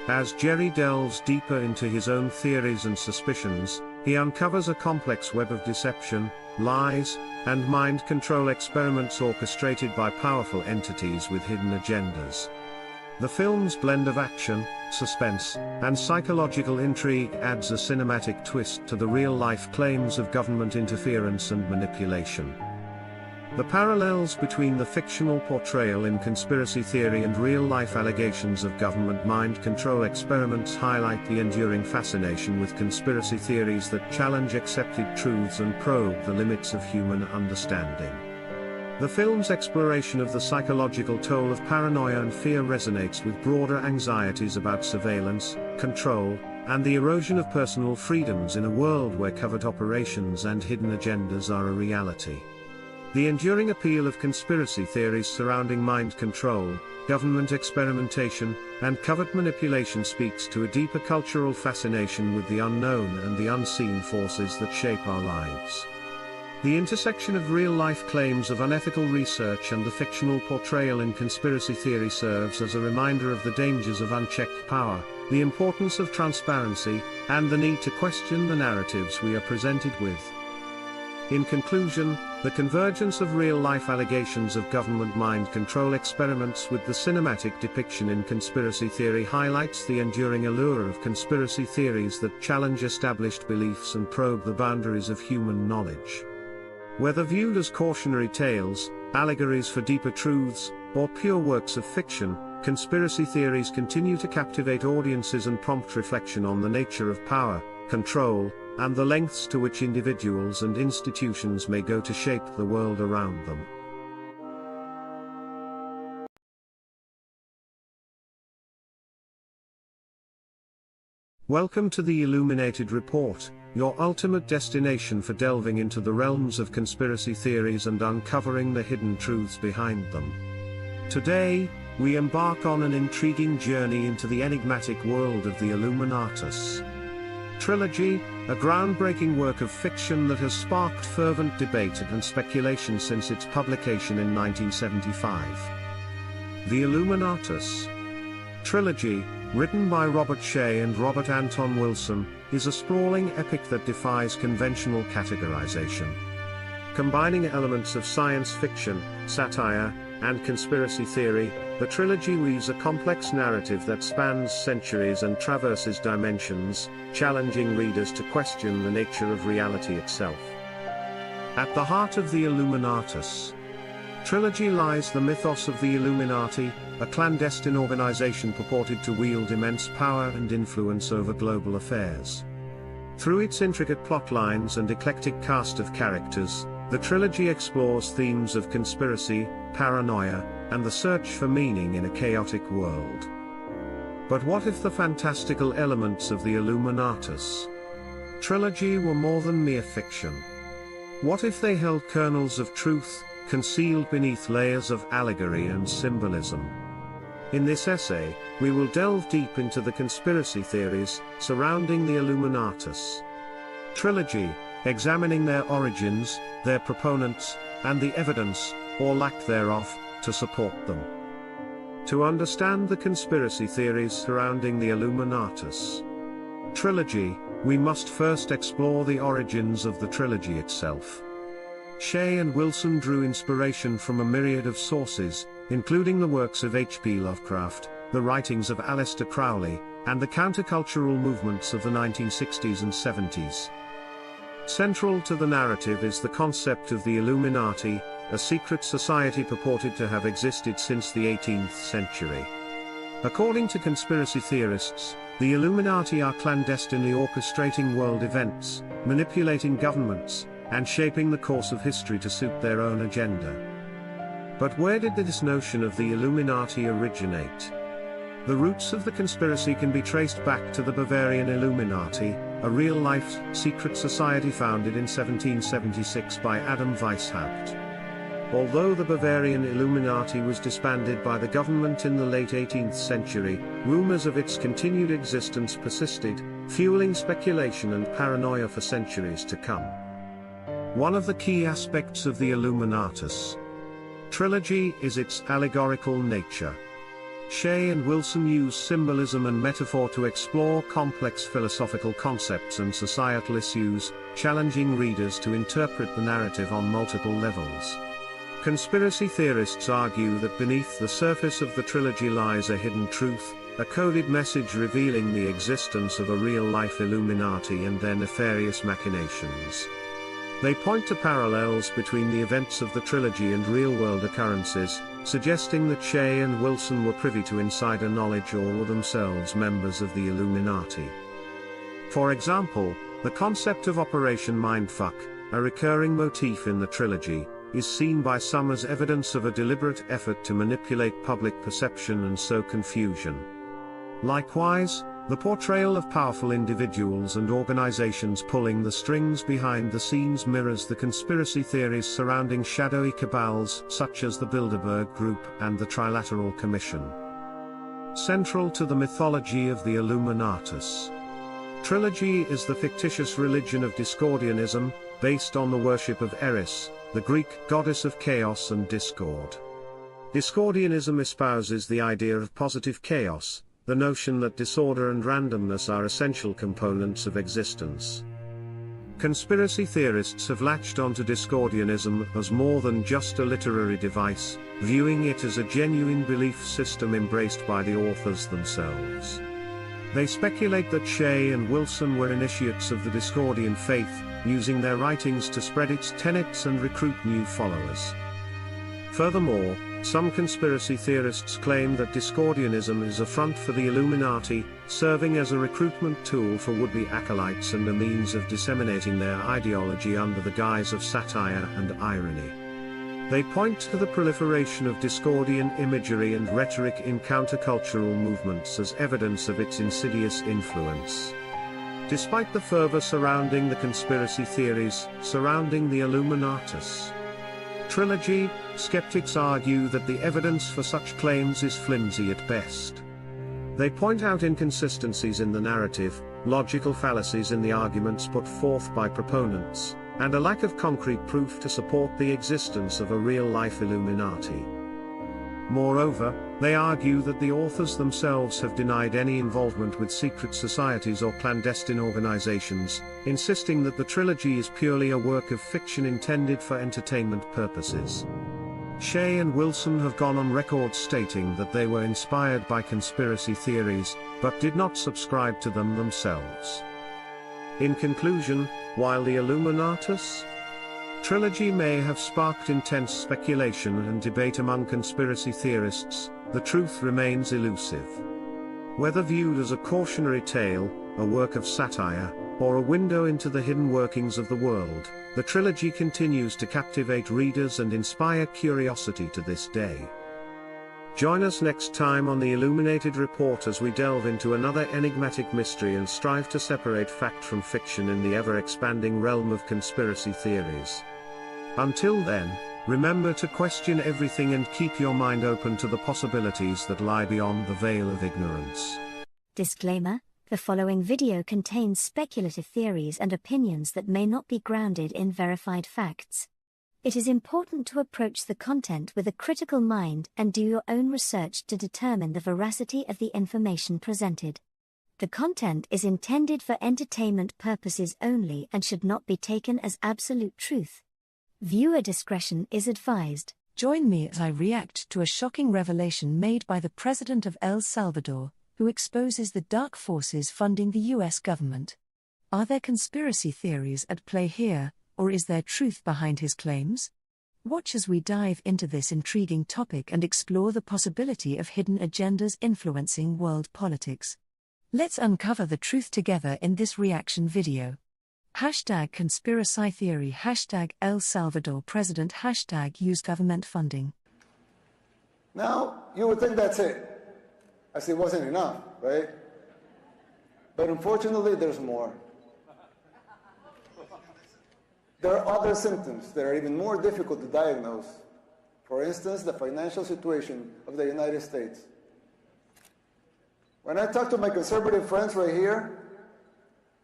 As Jerry delves deeper into his own theories and suspicions, he uncovers a complex web of deception, lies, and mind control experiments orchestrated by powerful entities with hidden agendas. The film's blend of action, suspense, and psychological intrigue adds a cinematic twist to the real-life claims of government interference and manipulation. The parallels between the fictional portrayal in conspiracy theory and real-life allegations of government mind control experiments highlight the enduring fascination with conspiracy theories that challenge accepted truths and probe the limits of human understanding. The film's exploration of the psychological toll of paranoia and fear resonates with broader anxieties about surveillance, control, and the erosion of personal freedoms in a world where covert operations and hidden agendas are a reality. The enduring appeal of conspiracy theories surrounding mind control, government experimentation, and covert manipulation speaks to a deeper cultural fascination with the unknown and the unseen forces that shape our lives. The intersection of real-life claims of unethical research and the fictional portrayal in conspiracy theory serves as a reminder of the dangers of unchecked power, the importance of transparency, and the need to question the narratives we are presented with. In conclusion, the convergence of real-life allegations of government mind control experiments with the cinematic depiction in conspiracy theory highlights the enduring allure of conspiracy theories that challenge established beliefs and probe the boundaries of human knowledge. Whether viewed as cautionary tales, allegories for deeper truths, or pure works of fiction, conspiracy theories continue to captivate audiences and prompt reflection on the nature of power, control, and the lengths to which individuals and institutions may go to shape the world around them. Welcome to the Illuminated Report, your ultimate destination for delving into the realms of conspiracy theories and uncovering the hidden truths behind them. Today, we embark on an intriguing journey into the enigmatic world of the Illuminatus trilogy, a groundbreaking work of fiction that has sparked fervent debate and speculation since its publication in 1975. The Illuminatus trilogy, written by Robert Shea and Robert Anton Wilson, is a sprawling epic that defies conventional categorization. Combining elements of science fiction, satire, and conspiracy theory, the trilogy weaves a complex narrative that spans centuries and traverses dimensions, challenging readers to question the nature of reality itself. At the heart of the Illuminatus trilogy lies the mythos of the Illuminati, a clandestine organization purported to wield immense power and influence over global affairs. Through its intricate plot lines and eclectic cast of characters, the trilogy explores themes of conspiracy, paranoia, and the search for meaning in a chaotic world. But what if the fantastical elements of the Illuminatus trilogy were more than mere fiction? What if they held kernels of truth, concealed beneath layers of allegory and symbolism? In this essay, we will delve deep into the conspiracy theories surrounding the Illuminatus trilogy, examining their origins, their proponents, and the evidence, or lack thereof, to support them. To understand the conspiracy theories surrounding the Illuminatus trilogy, we must first explore the origins of the trilogy itself. Shea and Wilson drew inspiration from a myriad of sources, including the works of H.P. Lovecraft, the writings of Aleister Crowley, and the countercultural movements of the 1960s and 70s. Central to the narrative is the concept of the Illuminati, a secret society purported to have existed since the 18th century. According to conspiracy theorists, the Illuminati are clandestinely orchestrating world events, manipulating governments, and shaping the course of history to suit their own agenda. But where did this notion of the Illuminati originate? The roots of the conspiracy can be traced back to the Bavarian Illuminati, a real-life, secret society founded in 1776 by Adam Weishaupt. Although the Bavarian Illuminati was disbanded by the government in the late 18th century, rumors of its continued existence persisted, fueling speculation and paranoia for centuries to come. One of the key aspects of the Illuminatus trilogy is its allegorical nature. Shea and Wilson use symbolism and metaphor to explore complex philosophical concepts and societal issues, challenging readers to interpret the narrative on multiple levels. Conspiracy theorists argue that beneath the surface of the trilogy lies a hidden truth, a coded message revealing the existence of a real-life Illuminati and their nefarious machinations. They point to parallels between the events of the trilogy and real-world occurrences, suggesting that Shea and Wilson were privy to insider knowledge or were themselves members of the Illuminati. For example, the concept of Operation Mindfuck, a recurring motif in the trilogy, is seen by some as evidence of a deliberate effort to manipulate public perception and sow confusion. Likewise, the portrayal of powerful individuals and organizations pulling the strings behind the scenes mirrors the conspiracy theories surrounding shadowy cabals such as the Bilderberg Group and the Trilateral Commission. Central to the mythology of the Illuminatus trilogy is the fictitious religion of Discordianism, based on the worship of Eris, the Greek goddess of chaos and discord. Discordianism espouses the idea of positive chaos, the notion that disorder and randomness are essential components of existence. Conspiracy theorists have latched onto Discordianism as more than just a literary device, viewing it as a genuine belief system embraced by the authors themselves. They speculate that Shea and Wilson were initiates of the Discordian faith, using their writings to spread its tenets and recruit new followers. Furthermore, some conspiracy theorists claim that Discordianism is a front for the Illuminati, serving as a recruitment tool for would-be acolytes and a means of disseminating their ideology under the guise of satire and irony. They point to the proliferation of Discordian imagery and rhetoric in countercultural movements as evidence of its insidious influence. Despite the fervor surrounding the conspiracy theories surrounding the Illuminatus trilogy, skeptics argue that the evidence for such claims is flimsy at best. They point out inconsistencies in the narrative, logical fallacies in the arguments put forth by proponents, and a lack of concrete proof to support the existence of a real-life Illuminati. Moreover, they argue that the authors themselves have denied any involvement with secret societies or clandestine organizations, insisting that the trilogy is purely a work of fiction intended for entertainment purposes. Shea and Wilson have gone on record stating that they were inspired by conspiracy theories, but did not subscribe to them themselves. In conclusion, while the Illuminatus trilogy may have sparked intense speculation and debate among conspiracy theorists, the truth remains elusive. Whether viewed as a cautionary tale, a work of satire, or a window into the hidden workings of the world, the trilogy continues to captivate readers and inspire curiosity to this day. Join us next time on the Illuminated Report as we delve into another enigmatic mystery and strive to separate fact from fiction in the ever-expanding realm of conspiracy theories. Until then, remember to question everything and keep your mind open to the possibilities that lie beyond the veil of ignorance. Disclaimer: the following video contains speculative theories and opinions that may not be grounded in verified facts. It is important to approach the content with a critical mind and do your own research to determine the veracity of the information presented. The content is intended for entertainment purposes only and should not be taken as absolute truth. Viewer discretion is advised. Join me as I react to a shocking revelation made by the President of El Salvador, who exposes the dark forces funding the US government. Are there conspiracy theories at play here, or is there truth behind his claims? Watch as we dive into this intriguing topic and explore the possibility of hidden agendas influencing world politics. Let's uncover the truth together in this reaction video. Hashtag conspiracy theory, hashtag El Salvador president, hashtag use government funding. Now, you would think that's it, as it wasn't enough, right? But unfortunately, there's more. There are other symptoms that are even more difficult to diagnose. For instance, the financial situation of the United States. When I talk to my conservative friends right here,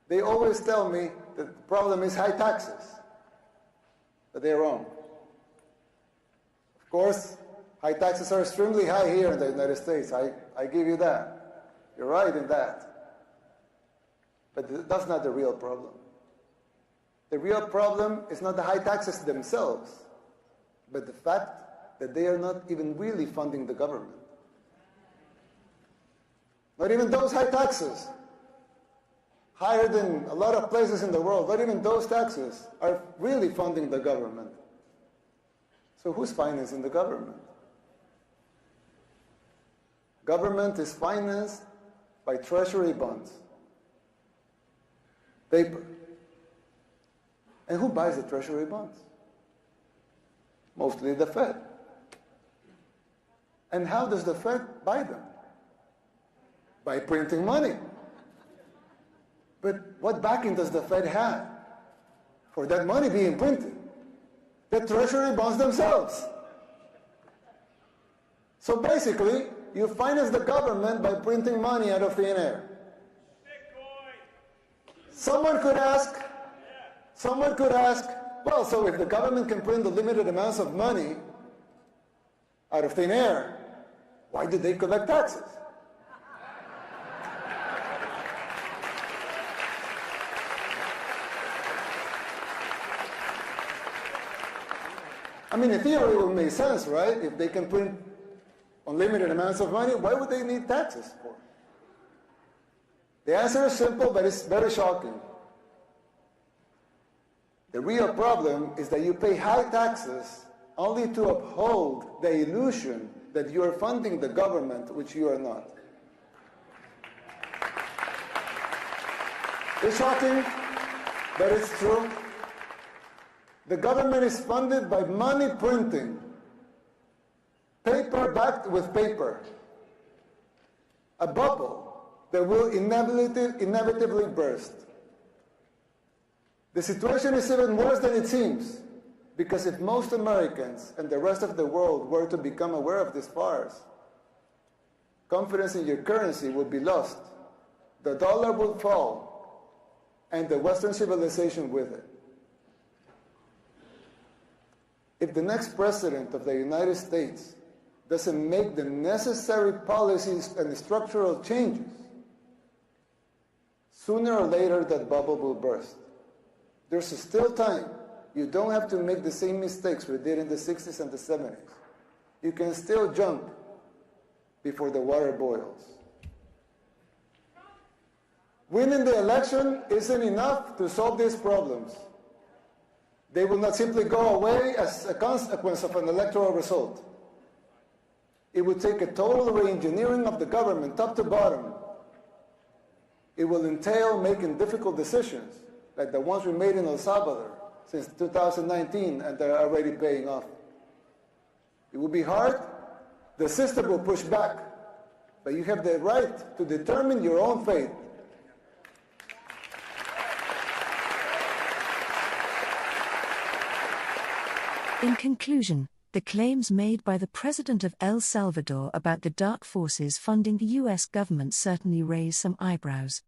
they always tell me that the problem is high taxes, but they're wrong. Of course, high taxes are extremely high here in the United States. I give you that. You're right in that. But that's not the real problem. The real problem is not the high taxes themselves. but the fact that they are not even really funding the government. Not even those high taxes, higher than a lot of places in the world, not even those taxes are really funding the government. So who's financing the government? Government is financed by treasury bonds, paper. And who buys the treasury bonds? Mostly the Fed. And how does the Fed buy them? By printing money. But what backing does the Fed have for that money being printed? The treasury bonds themselves. So basically, you finance the government by printing money out of thin air. Someone could ask, well, so if the government can print unlimited amounts of money out of thin air, why do they collect taxes? I mean, in theory, it would make sense, right? If they can print unlimited amounts of money, why would they need taxes for? The answer is simple, but it's very shocking. The real problem is that you pay high taxes only to uphold the illusion that you are funding the government, which you are not. It's shocking, but it's true. The government is funded by money printing, paper backed with paper, a bubble that will inevitably burst. The situation is even worse than it seems, because if most Americans and the rest of the world were to become aware of this farce, confidence in your currency would be lost, the dollar would fall, and the Western civilization with it. If the next president of the United States doesn't make the necessary policies and structural changes, sooner or later that bubble will burst. There's still time. You don't have to make the same mistakes we did in the 60s and the 70s. You can still jump before the water boils. Winning the election isn't enough to solve these problems. They will not simply go away as a consequence of an electoral result. It would take a total re-engineering of the government, top to bottom. It will entail making difficult decisions, like the ones we made in El Salvador since 2019, and they're already paying off. It will be hard. The system will push back, but you have the right to determine your own fate. In conclusion, the claims made by the president of El Salvador about the dark forces funding the US government certainly raise some eyebrows.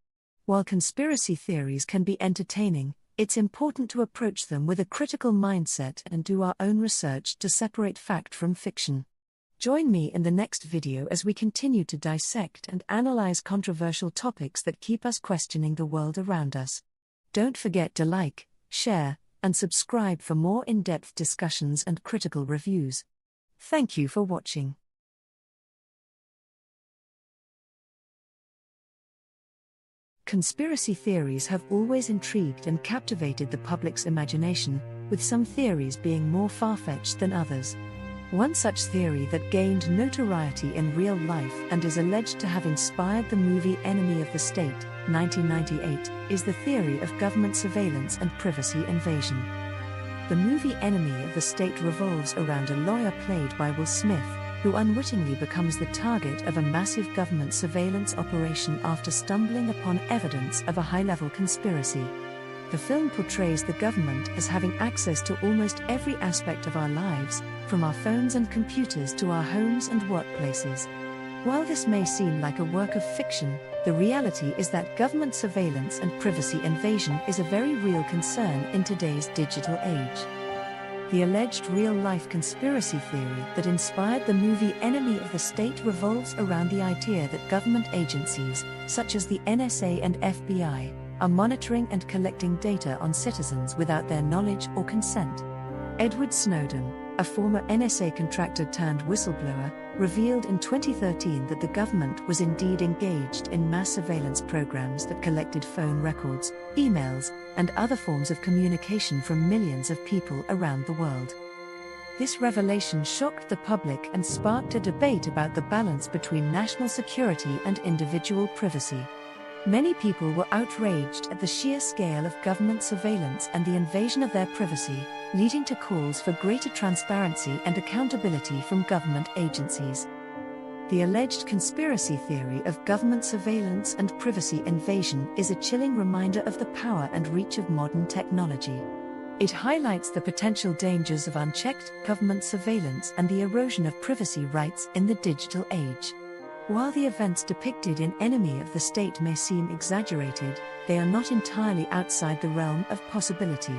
While conspiracy theories can be entertaining, it's important to approach them with a critical mindset and do our own research to separate fact from fiction. Join me in the next video as we continue to dissect and analyze controversial topics that keep us questioning the world around us. Don't forget to like, share, and subscribe for more in-depth discussions and critical reviews. Thank you for watching. Conspiracy theories have always intrigued and captivated the public's imagination, with some theories being more far-fetched than others. One such theory that gained notoriety in real life and is alleged to have inspired the movie Enemy of the State, 1998, is the theory of government surveillance and privacy invasion. The movie Enemy of the State revolves around a lawyer played by Will Smith, who unwittingly becomes the target of a massive government surveillance operation after stumbling upon evidence of a high-level conspiracy. The film portrays the government as having access to almost every aspect of our lives, from our phones and computers to our homes and workplaces. While this may seem like a work of fiction, the reality is that government surveillance and privacy invasion is a very real concern in today's digital age. The alleged real-life conspiracy theory that inspired the movie Enemy of the State revolves around the idea that government agencies, such as the NSA and FBI, are monitoring and collecting data on citizens without their knowledge or consent. Edward Snowden, a former NSA contractor turned whistleblower, revealed in 2013 that the government was indeed engaged in mass surveillance programs that collected phone records, emails, and other forms of communication from millions of people around the world. This revelation shocked the public and sparked a debate about the balance between national security and individual privacy. Many people were outraged at the sheer scale of government surveillance and the invasion of their privacy, leading to calls for greater transparency and accountability from government agencies. The alleged conspiracy theory of government surveillance and privacy invasion is a chilling reminder of the power and reach of modern technology. It highlights the potential dangers of unchecked government surveillance and the erosion of privacy rights in the digital age. While the events depicted in Enemy of the State may seem exaggerated, they are not entirely outside the realm of possibility.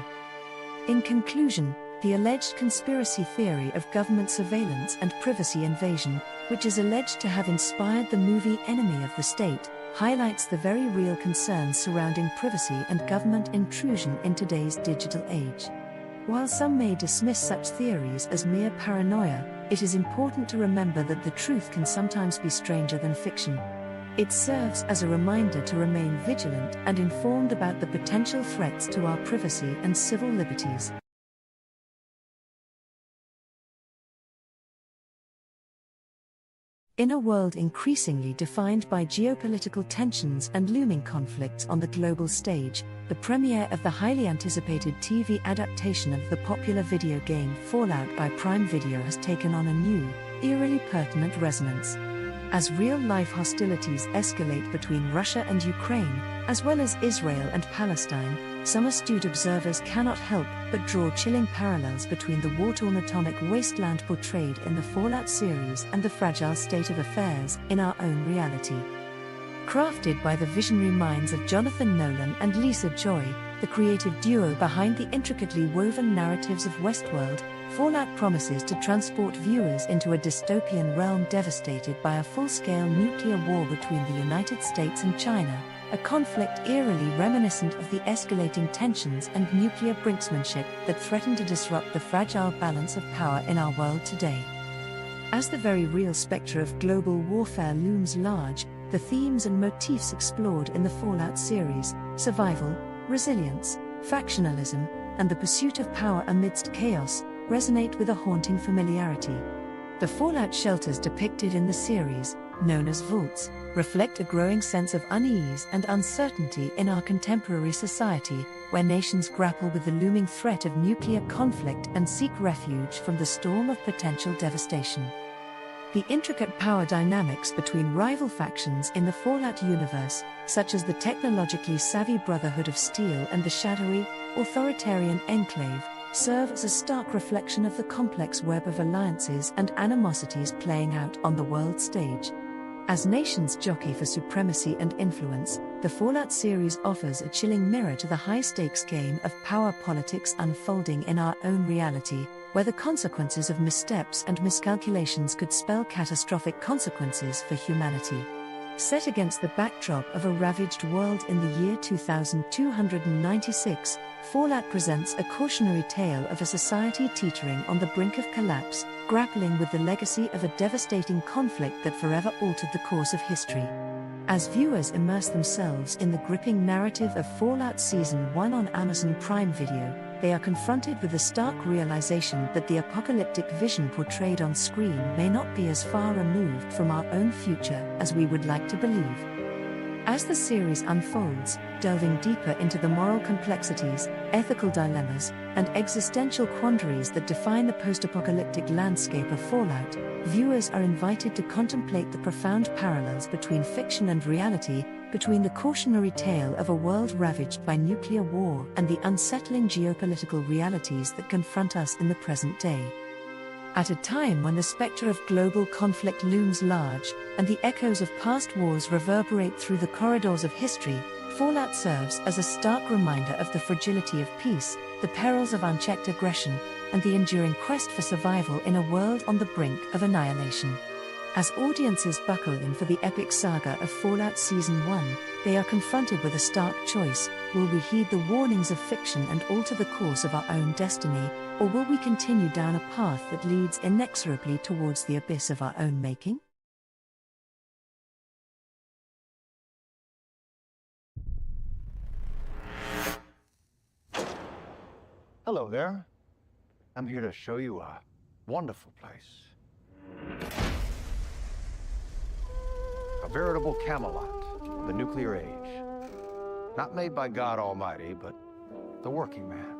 In conclusion, the alleged conspiracy theory of government surveillance and privacy invasion, which is alleged to have inspired the movie Enemy of the State, highlights the very real concerns surrounding privacy and government intrusion in today's digital age. While some may dismiss such theories as mere paranoia, it is important to remember that the truth can sometimes be stranger than fiction. It serves as a reminder to remain vigilant and informed about the potential threats to our privacy and civil liberties. In a world increasingly defined by geopolitical tensions and looming conflicts on the global stage, the premiere of the highly anticipated TV adaptation of the popular video game Fallout by Prime Video has taken on a new, eerily pertinent resonance. As real-life hostilities escalate between Russia and Ukraine, as well as Israel and Palestine, some astute observers cannot help but draw chilling parallels between the war-torn atomic wasteland portrayed in the Fallout series and the fragile state of affairs in our own reality. Crafted by the visionary minds of Jonathan Nolan and Lisa Joy, the creative duo behind the intricately woven narratives of Westworld, Fallout promises to transport viewers into a dystopian realm devastated by a full-scale nuclear war between the United States and China, a conflict eerily reminiscent of the escalating tensions and nuclear brinksmanship that threaten to disrupt the fragile balance of power in our world today. As the very real spectre of global warfare looms large, the themes and motifs explored in the Fallout series, survival, resilience, factionalism, and the pursuit of power amidst chaos, resonate with a haunting familiarity. The Fallout shelters depicted in the series, known as vaults, reflect a growing sense of unease and uncertainty in our contemporary society, where nations grapple with the looming threat of nuclear conflict and seek refuge from the storm of potential devastation. The intricate power dynamics between rival factions in the Fallout universe, such as the technologically savvy Brotherhood of Steel and the shadowy, authoritarian Enclave, serve as a stark reflection of the complex web of alliances and animosities playing out on the world stage. As nations jockey for supremacy and influence, the Fallout series offers a chilling mirror to the high-stakes game of power politics unfolding in our own reality, where the consequences of missteps and miscalculations could spell catastrophic consequences for humanity. Set against the backdrop of a ravaged world in the year 2296, Fallout presents a cautionary tale of a society teetering on the brink of collapse, grappling with the legacy of a devastating conflict that forever altered the course of history. As viewers immerse themselves in the gripping narrative of Fallout Season 1 on Amazon Prime Video, they are confronted with the stark realization that the apocalyptic vision portrayed on screen may not be as far removed from our own future as we would like to believe. As the series unfolds, delving deeper into the moral complexities, ethical dilemmas, and existential quandaries that define the post-apocalyptic landscape of Fallout, viewers are invited to contemplate the profound parallels between fiction and reality, between the cautionary tale of a world ravaged by nuclear war and the unsettling geopolitical realities that confront us in the present day. At a time when the spectre of global conflict looms large, and the echoes of past wars reverberate through the corridors of history, Fallout serves as a stark reminder of the fragility of peace, the perils of unchecked aggression, and the enduring quest for survival in a world on the brink of annihilation. As audiences buckle in for the epic saga of Fallout Season 1, they are confronted with a stark choice: will we heed the warnings of fiction and alter the course of our own destiny, or will we continue down a path that leads inexorably towards the abyss of our own making? Hello there. I'm here to show you a wonderful place. A veritable Camelot of the nuclear age. Not made by God Almighty, but the working man.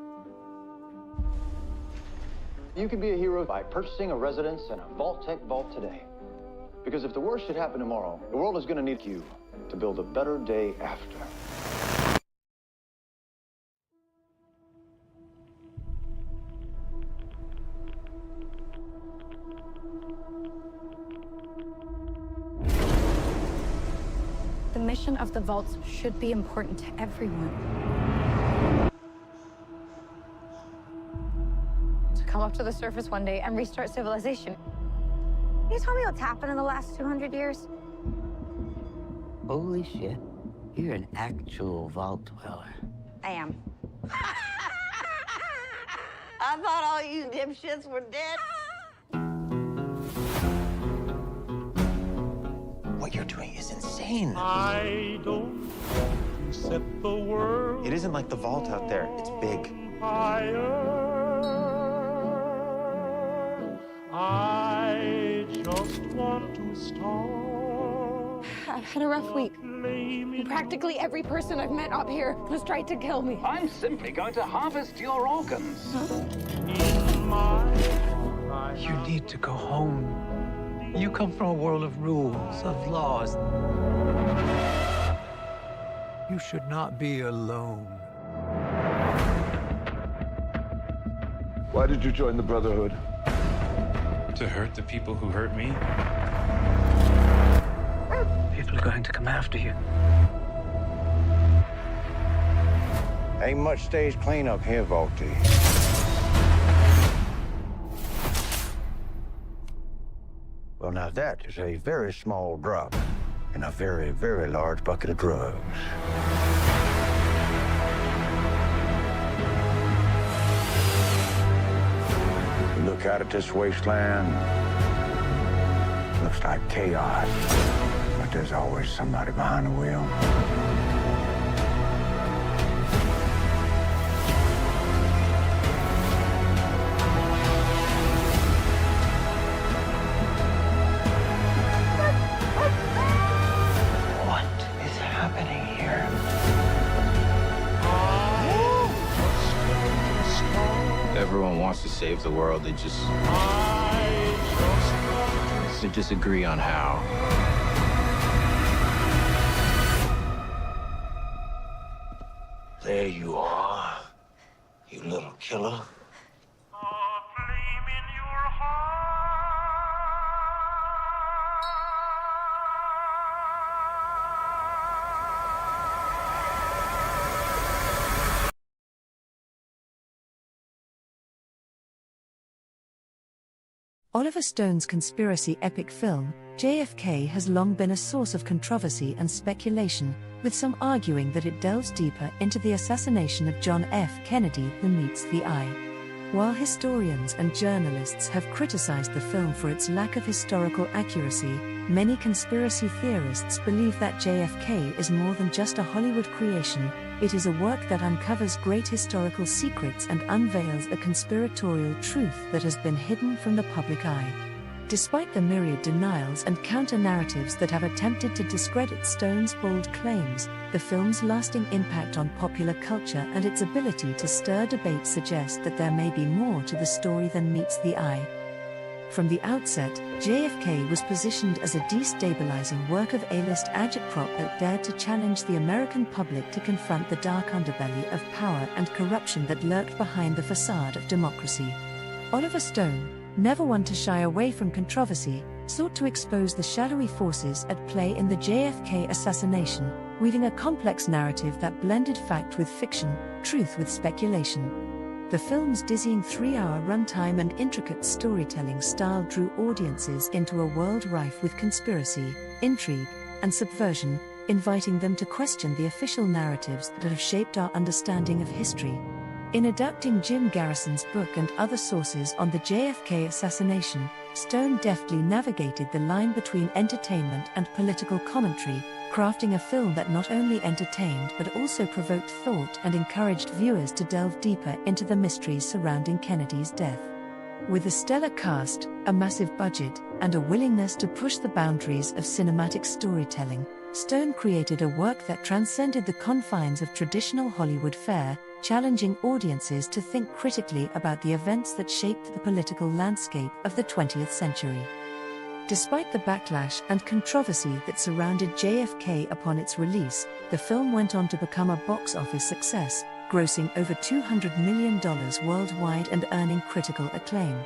You can be a hero by purchasing a residence in a Vault-Tec vault today. Because if the worst should happen tomorrow, the world is going to need you to build a better day after. The mission of the vaults should be important to everyone. To come up to the surface one day and restart civilization. Can you tell me what's happened in the last 200 years? Holy shit. You're an actual vault dweller. I am. I thought all you dipshits were dead. What you're doing is insane. I don't set the world. It isn't like the vault out there. It's big. Higher. I just want to start. I've had a rough week. Practically every person I've met up here has tried to kill me. I'm simply going to harvest your organs. In my You need to go home. You come from a world of rules, of laws. You should not be alone. Why did you join the Brotherhood? To hurt the people who hurt me. People are going to come after you. Ain't much stage cleanup here, Vaulty. Well, now that is a very small drop in a very, very large bucket of drugs. You look out at this wasteland, looks like chaos, but there's always somebody behind the wheel. Everyone wants to save the world. They just agree on how. There you are, you little killer. Oliver Stone's conspiracy epic film, JFK, has long been a source of controversy and speculation, with some arguing that it delves deeper into the assassination of John F. Kennedy than meets the eye. While historians and journalists have criticized the film for its lack of historical accuracy, many conspiracy theorists believe that JFK is more than just a Hollywood creation. It is a work that uncovers great historical secrets and unveils a conspiratorial truth that has been hidden from the public eye. Despite the myriad denials and counter-narratives that have attempted to discredit Stone's bold claims, the film's lasting impact on popular culture and its ability to stir debate suggest that there may be more to the story than meets the eye. From the outset, JFK was positioned as a destabilizing work of A-list agitprop that dared to challenge the American public to confront the dark underbelly of power and corruption that lurked behind the facade of democracy. Oliver Stone, never one to shy away from controversy, sought to expose the shadowy forces at play in the JFK assassination, weaving a complex narrative that blended fact with fiction, truth with speculation. The film's dizzying 3-hour runtime and intricate storytelling style drew audiences into a world rife with conspiracy, intrigue, and subversion, inviting them to question the official narratives that have shaped our understanding of history. In adapting Jim Garrison's book and other sources on the JFK assassination, Stone deftly navigated the line between entertainment and political commentary, crafting a film that not only entertained but also provoked thought and encouraged viewers to delve deeper into the mysteries surrounding Kennedy's death. With a stellar cast, a massive budget, and a willingness to push the boundaries of cinematic storytelling, Stone created a work that transcended the confines of traditional Hollywood fare, challenging audiences to think critically about the events that shaped the political landscape of the 20th century. Despite the backlash and controversy that surrounded JFK upon its release, the film went on to become a box office success, grossing over $200 million worldwide and earning critical acclaim.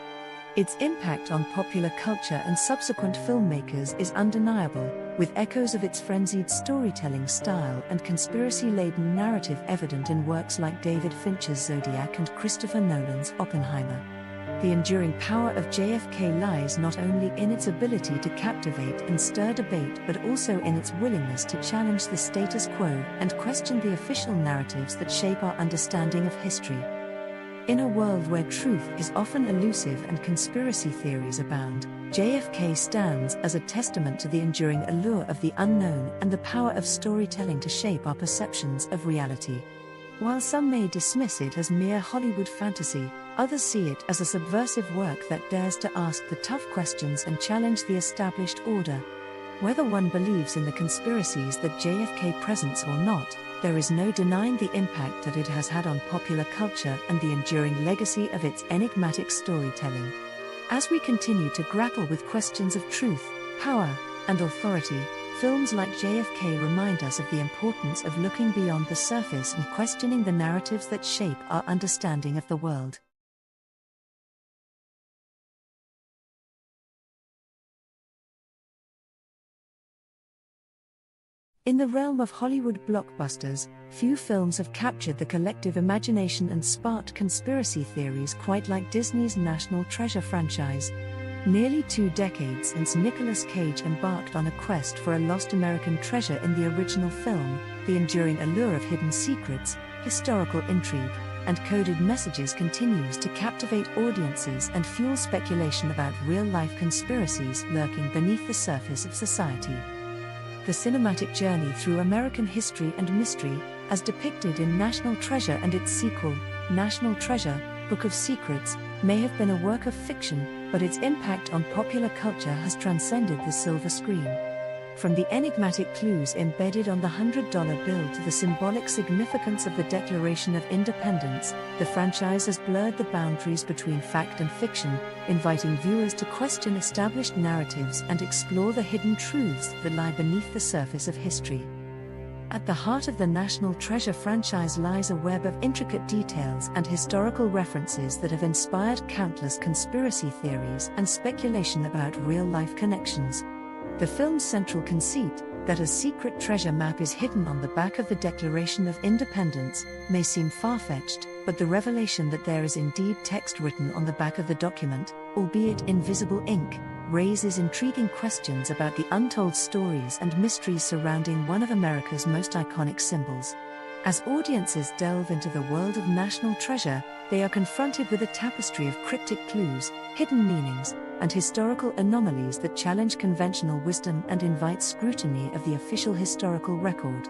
Its impact on popular culture and subsequent filmmakers is undeniable, with echoes of its frenzied storytelling style and conspiracy-laden narrative evident in works like David Fincher's Zodiac and Christopher Nolan's Oppenheimer. The enduring power of JFK lies not only in its ability to captivate and stir debate but also in its willingness to challenge the status quo and question the official narratives that shape our understanding of history. In a world where truth is often elusive and conspiracy theories abound, JFK stands as a testament to the enduring allure of the unknown and the power of storytelling to shape our perceptions of reality. While some may dismiss it as mere Hollywood fantasy, others see it as a subversive work that dares to ask the tough questions and challenge the established order. Whether one believes in the conspiracies that JFK presents or not, there is no denying the impact that it has had on popular culture and the enduring legacy of its enigmatic storytelling. As we continue to grapple with questions of truth, power, and authority, films like JFK remind us of the importance of looking beyond the surface and questioning the narratives that shape our understanding of the world. In the realm of Hollywood blockbusters, few films have captured the collective imagination and sparked conspiracy theories quite like Disney's National Treasure franchise. Nearly 2 decades since Nicolas Cage embarked on a quest for a lost American treasure in the original film, the enduring allure of hidden secrets, historical intrigue, and coded messages continues to captivate audiences and fuel speculation about real-life conspiracies lurking beneath the surface of society. The cinematic journey through American history and mystery, as depicted in National Treasure and its sequel, National Treasure, Book of Secrets, may have been a work of fiction, but its impact on popular culture has transcended the silver screen. From the enigmatic clues embedded on the $100 bill to the symbolic significance of the Declaration of Independence, the franchise has blurred the boundaries between fact and fiction, inviting viewers to question established narratives and explore the hidden truths that lie beneath the surface of history. At the heart of the National Treasure franchise lies a web of intricate details and historical references that have inspired countless conspiracy theories and speculation about real-life connections. The film's central conceit, that a secret treasure map is hidden on the back of the Declaration of Independence, may seem far-fetched, but the revelation that there is indeed text written on the back of the document, albeit in visible ink, raises intriguing questions about the untold stories and mysteries surrounding one of America's most iconic symbols. As audiences delve into the world of National Treasure, they are confronted with a tapestry of cryptic clues, hidden meanings, and historical anomalies that challenge conventional wisdom and invite scrutiny of the official historical record.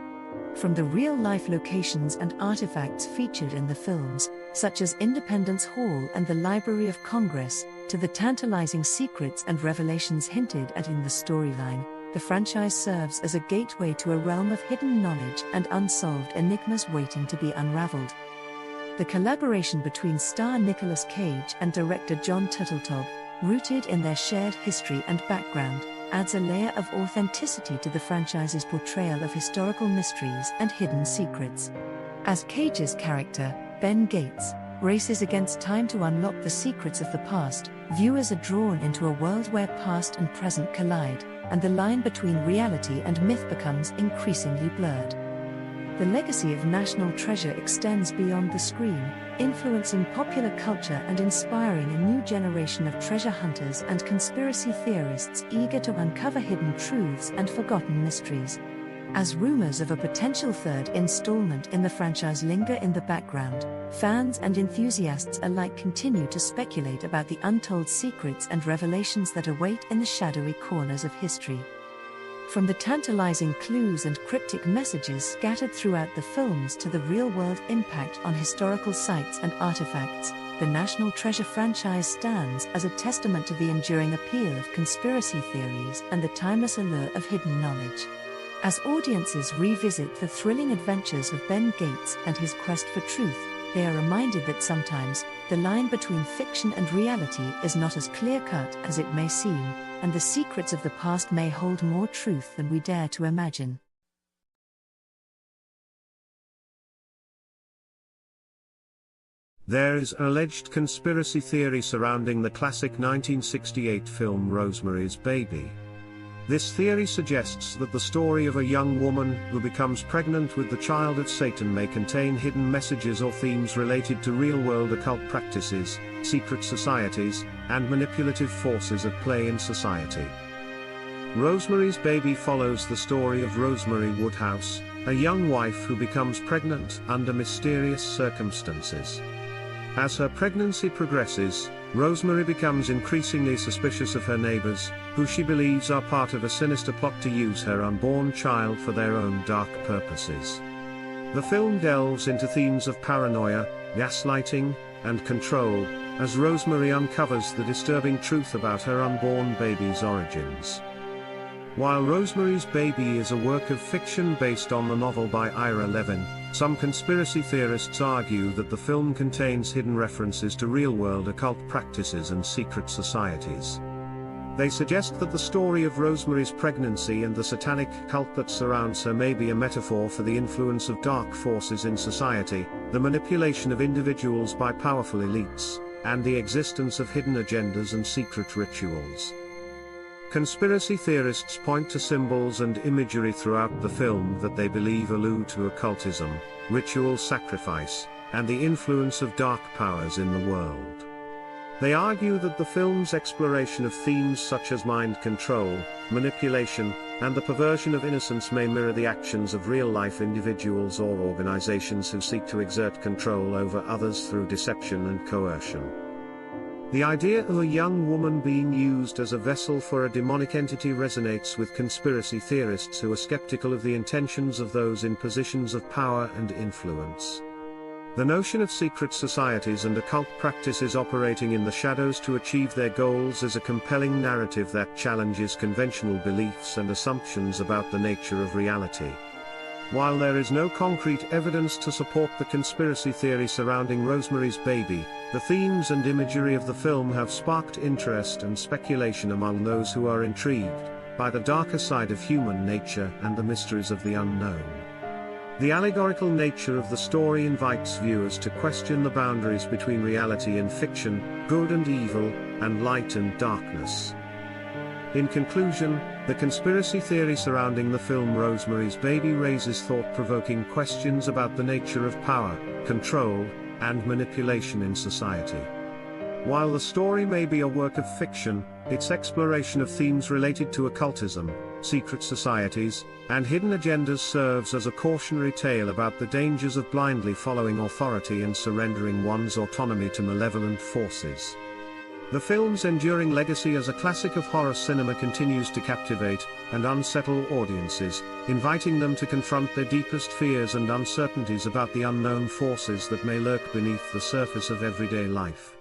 From the real-life locations and artifacts featured in the films, such as Independence Hall and the Library of Congress, to the tantalizing secrets and revelations hinted at in the storyline, the franchise serves as a gateway to a realm of hidden knowledge and unsolved enigmas waiting to be unraveled. The collaboration between star Nicolas Cage and director John Turteltaub, rooted in their shared history and background, adds a layer of authenticity to the franchise's portrayal of historical mysteries and hidden secrets. As Cage's character, Ben Gates, races against time to unlock the secrets of the past, viewers are drawn into a world where past and present collide, and the line between reality and myth becomes increasingly blurred. the legacy of National Treasure extends beyond the screen, influencing popular culture and inspiring a new generation of treasure hunters and conspiracy theorists eager to uncover hidden truths and forgotten mysteries. As rumors of a potential third installment in the franchise linger in the background, fans and enthusiasts alike continue to speculate about the untold secrets and revelations that await in the shadowy corners of history. From the tantalizing clues and cryptic messages scattered throughout the films to the real-world impact on historical sites and artifacts, the National Treasure franchise stands as a testament to the enduring appeal of conspiracy theories and the timeless allure of hidden knowledge. As audiences revisit the thrilling adventures of Ben Gates and his quest for truth, they are reminded that sometimes, the line between fiction and reality is not as clear-cut as it may seem, and the secrets of the past may hold more truth than we dare to imagine. There is an alleged conspiracy theory surrounding the classic 1968 film Rosemary's Baby. This theory suggests that the story of a young woman who becomes pregnant with the child of Satan may contain hidden messages or themes related to real-world occult practices, secret societies, and manipulative forces at play in society. Rosemary's Baby follows the story of Rosemary Woodhouse, a young wife who becomes pregnant under mysterious circumstances. As her pregnancy progresses, Rosemary becomes increasingly suspicious of her neighbors, who she believes are part of a sinister plot to use her unborn child for their own dark purposes. The film delves into themes of paranoia, gaslighting, and control, as Rosemary uncovers the disturbing truth about her unborn baby's origins. While Rosemary's Baby is a work of fiction based on the novel by Ira Levin, some conspiracy theorists argue that the film contains hidden references to real-world occult practices and secret societies. They suggest that the story of Rosemary's pregnancy and the satanic cult that surrounds her may be a metaphor for the influence of dark forces in society, the manipulation of individuals by powerful elites, and the existence of hidden agendas and secret rituals. Conspiracy theorists point to symbols and imagery throughout the film that they believe allude to occultism, ritual sacrifice, and the influence of dark powers in the world. They argue that the film's exploration of themes such as mind control, manipulation, and the perversion of innocence may mirror the actions of real-life individuals or organizations who seek to exert control over others through deception and coercion. The idea of a young woman being used as a vessel for a demonic entity resonates with conspiracy theorists who are skeptical of the intentions of those in positions of power and influence. The notion of secret societies and occult practices operating in the shadows to achieve their goals is a compelling narrative that challenges conventional beliefs and assumptions about the nature of reality. While there is no concrete evidence to support the conspiracy theory surrounding Rosemary's Baby, the themes and imagery of the film have sparked interest and speculation among those who are intrigued by the darker side of human nature and the mysteries of the unknown. The allegorical nature of the story invites viewers to question the boundaries between reality and fiction, good and evil, and light and darkness. In conclusion, the conspiracy theory surrounding the film Rosemary's Baby raises thought-provoking questions about the nature of power, control, and manipulation in society. While the story may be a work of fiction, its exploration of themes related to occultism, secret societies, and hidden agendas serves as a cautionary tale about the dangers of blindly following authority and surrendering one's autonomy to malevolent forces. The film's enduring legacy as a classic of horror cinema continues to captivate and unsettle audiences, inviting them to confront their deepest fears and uncertainties about the unknown forces that may lurk beneath the surface of everyday life.